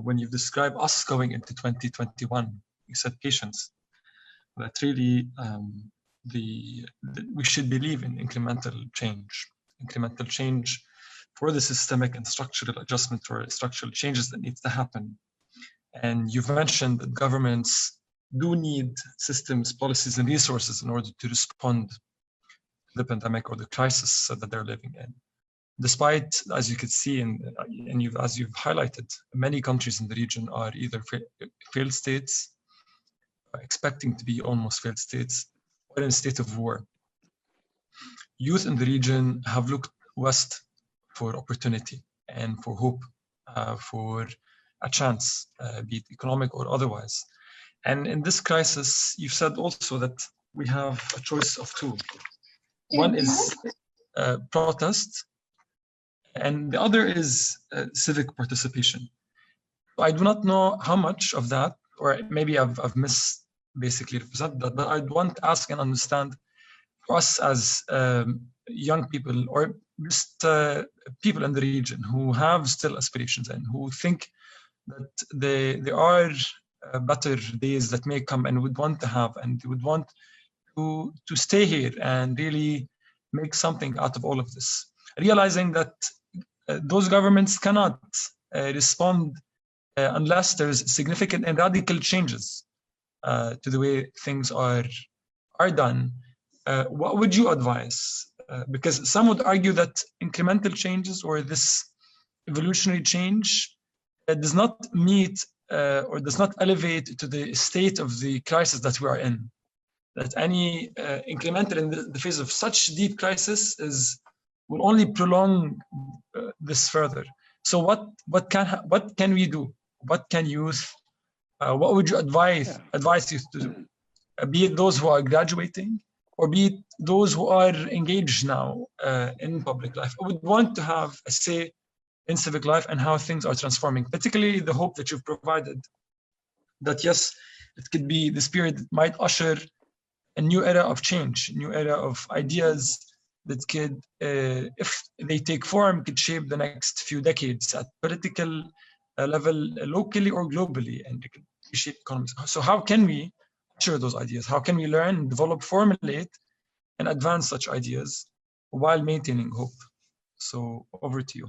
when you've described us going into 2021, you said patience. That really we should believe in incremental change for the systemic and structural adjustment or structural changes that needs to happen. And you've mentioned that governments do need systems, policies, and resources in order to respond to the pandemic or the crisis that they're living in. Despite, as you could see, as you've highlighted, many countries in the region are either failed states, expecting to be almost failed states, or in a state of war. Youth in the region have looked west for opportunity and for hope, for a chance, be it economic or otherwise. And in this crisis, you've said also that we have a choice of two. One is protest, and the other is civic participation. I do not know how much of that, or maybe I've basically represented that, but I'd want to ask and understand for us as young people, or just people in the region who have still aspirations and who think that there are better days that may come and would want to have, and would want to stay here and really make something out of all of this, realizing that those governments cannot respond unless there's significant and radical changes to the way things are done. What would you advise? Because some would argue that incremental changes or this evolutionary change does not meet or does not elevate to the state of the crisis that we are in. That any incremental in the face of such deep crisis will only prolong this further. So what can we do? What can youth? What would you advise youth to do? Be it those who are graduating, or be it those who are engaged now in public life. I would want to have a say in civic life and how things are transforming, particularly the hope that you've provided, that yes, it could be this period that might usher a new era of change, a new era of ideas that could, if they take form, could shape the next few decades at political level, locally or globally, and it could reshape economies. So how can we share those ideas? How can we learn, develop, formulate, and advance such ideas while maintaining hope? So over to you.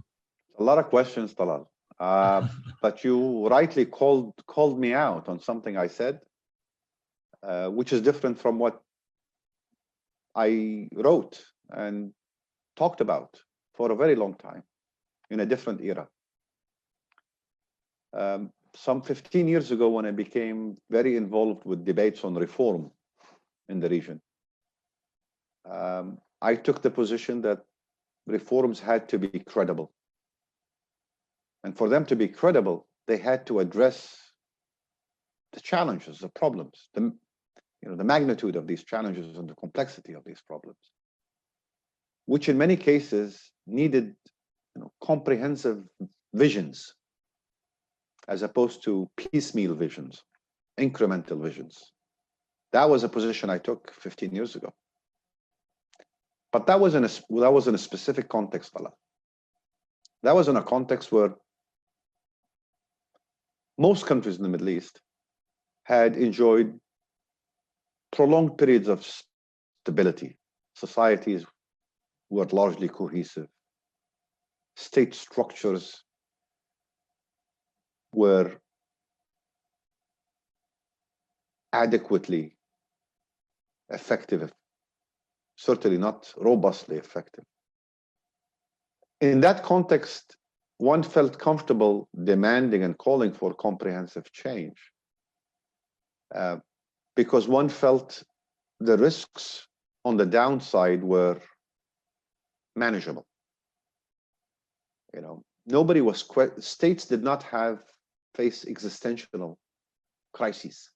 A lot of questions, Talal. But you rightly called me out on something I said, which is different from what I wrote and talked about for a very long time in a different era. Some 15 years ago, when I became very involved with debates on reform in the region, I took the position that reforms had to be credible. And for them to be credible, they had to address the challenges, the problems, the magnitude of these challenges and the complexity of these problems, which in many cases needed comprehensive visions as opposed to piecemeal visions, incremental visions. That was a position I took 15 years ago. But that was in a specific context, Talal. That was in a context where most countries in the Middle East had enjoyed prolonged periods of stability. Societies were largely cohesive. State structures were adequately effective, certainly not robustly effective. In that context, one felt comfortable demanding and calling for comprehensive change because one felt the risks on the downside were manageable. Nobody was, states did not face existential crises.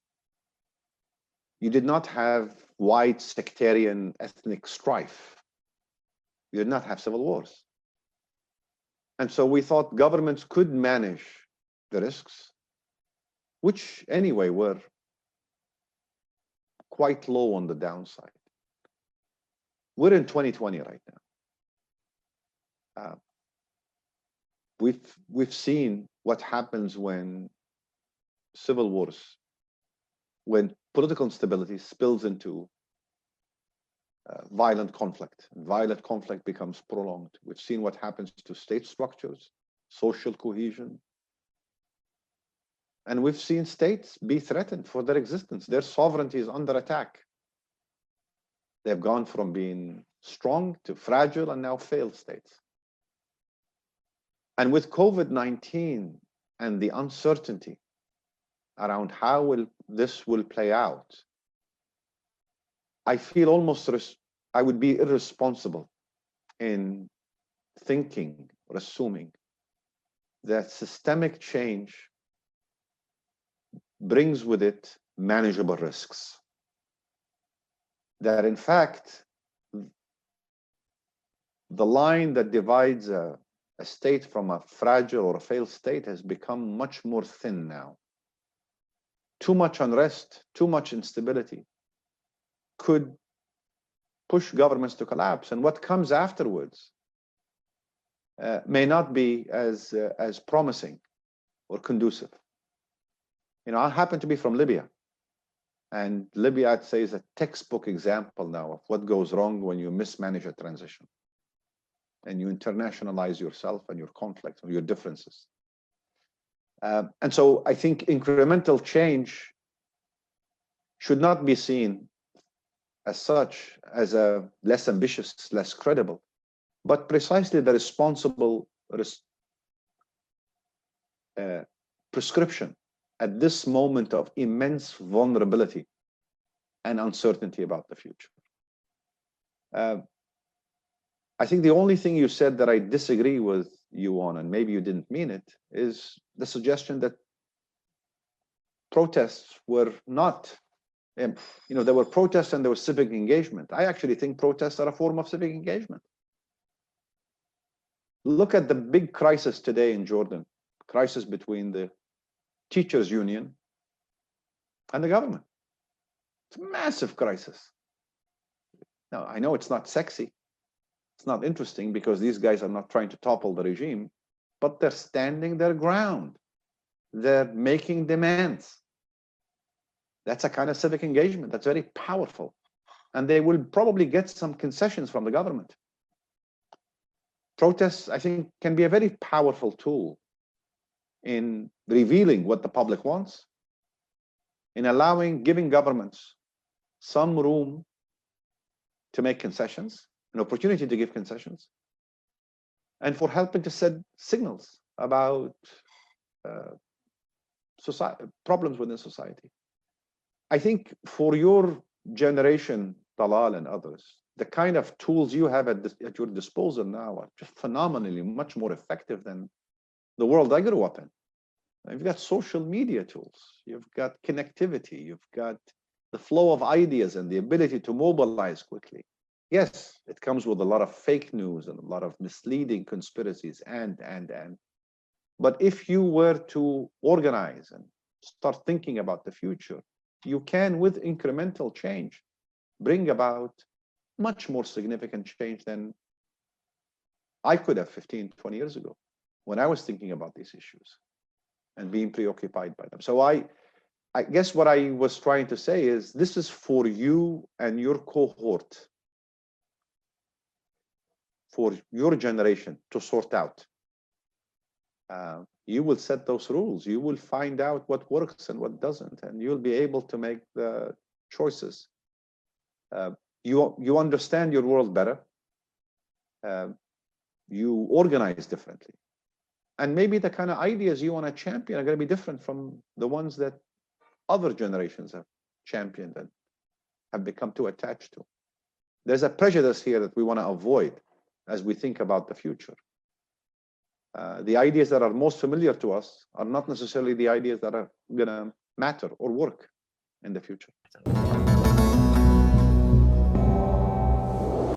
You did not have wide sectarian ethnic strife. You did not have civil wars. And so we thought governments could manage the risks, which anyway were quite low on the downside. We're in 2020 right now. We've seen what happens when civil wars, when political instability spills into violent conflict, and violent conflict becomes prolonged. We've seen what happens to state structures, social cohesion, and we've seen states be threatened for their existence. Their sovereignty is under attack. They've gone from being strong to fragile and now failed states. And with COVID-19 and the uncertainty around how this will play out, I feel almost I would be irresponsible in thinking or assuming that systemic change brings with it manageable risks. That in fact, the line that divides a state from a fragile or a failed state has become much more thin now. Too much unrest, too much instability could push governments to collapse, and what comes afterwards may not be as promising or conducive. I happen to be from Libya, and Libya, I'd say, is a textbook example now of what goes wrong when you mismanage a transition and you internationalize yourself and your conflicts or your differences. And so I think incremental change should not be seen as such as a less ambitious, less credible, but precisely the responsible prescription at this moment of immense vulnerability and uncertainty about the future. I think the only thing you said that I disagree with you on, and maybe you didn't mean it, is the suggestion that protests were not, there were protests and there was civic engagement. I actually think protests are a form of civic engagement. Look at the big crisis today in Jordan, crisis between the teachers union and the government. It's a massive crisis. Now, I know it's not sexy. It's not interesting because these guys are not trying to topple the regime, but they're standing their ground. They're making demands. That's a kind of civic engagement that's very powerful. And they will probably get some concessions from the government. Protests, I think, can be a very powerful tool in revealing what the public wants, in giving governments some room to make concessions, an opportunity to give concessions, and for helping to send signals about problems within society. I think for your generation, Talal and others, the kind of tools you have at your disposal now are just phenomenally much more effective than the world I grew up in. You've got social media tools, you've got connectivity, you've got the flow of ideas and the ability to mobilize quickly. Yes, it comes with a lot of fake news and a lot of misleading conspiracies and. But if you were to organize and start thinking about the future, you can, with incremental change, bring about much more significant change than I could have 15, 20 years ago when I was thinking about these issues and being preoccupied by them. So I guess what I was trying to say is this is for you and your cohort, for your generation to sort out. You will set those rules. You will find out what works and what doesn't, and you'll be able to make the choices. You understand your world better. You organize differently. And maybe the kind of ideas you want to champion are going to be different from the ones that other generations have championed and have become too attached to. There's a prejudice here that we want to avoid as we think about the future. The ideas that are most familiar to us are not necessarily the ideas that are going to matter or work in the future.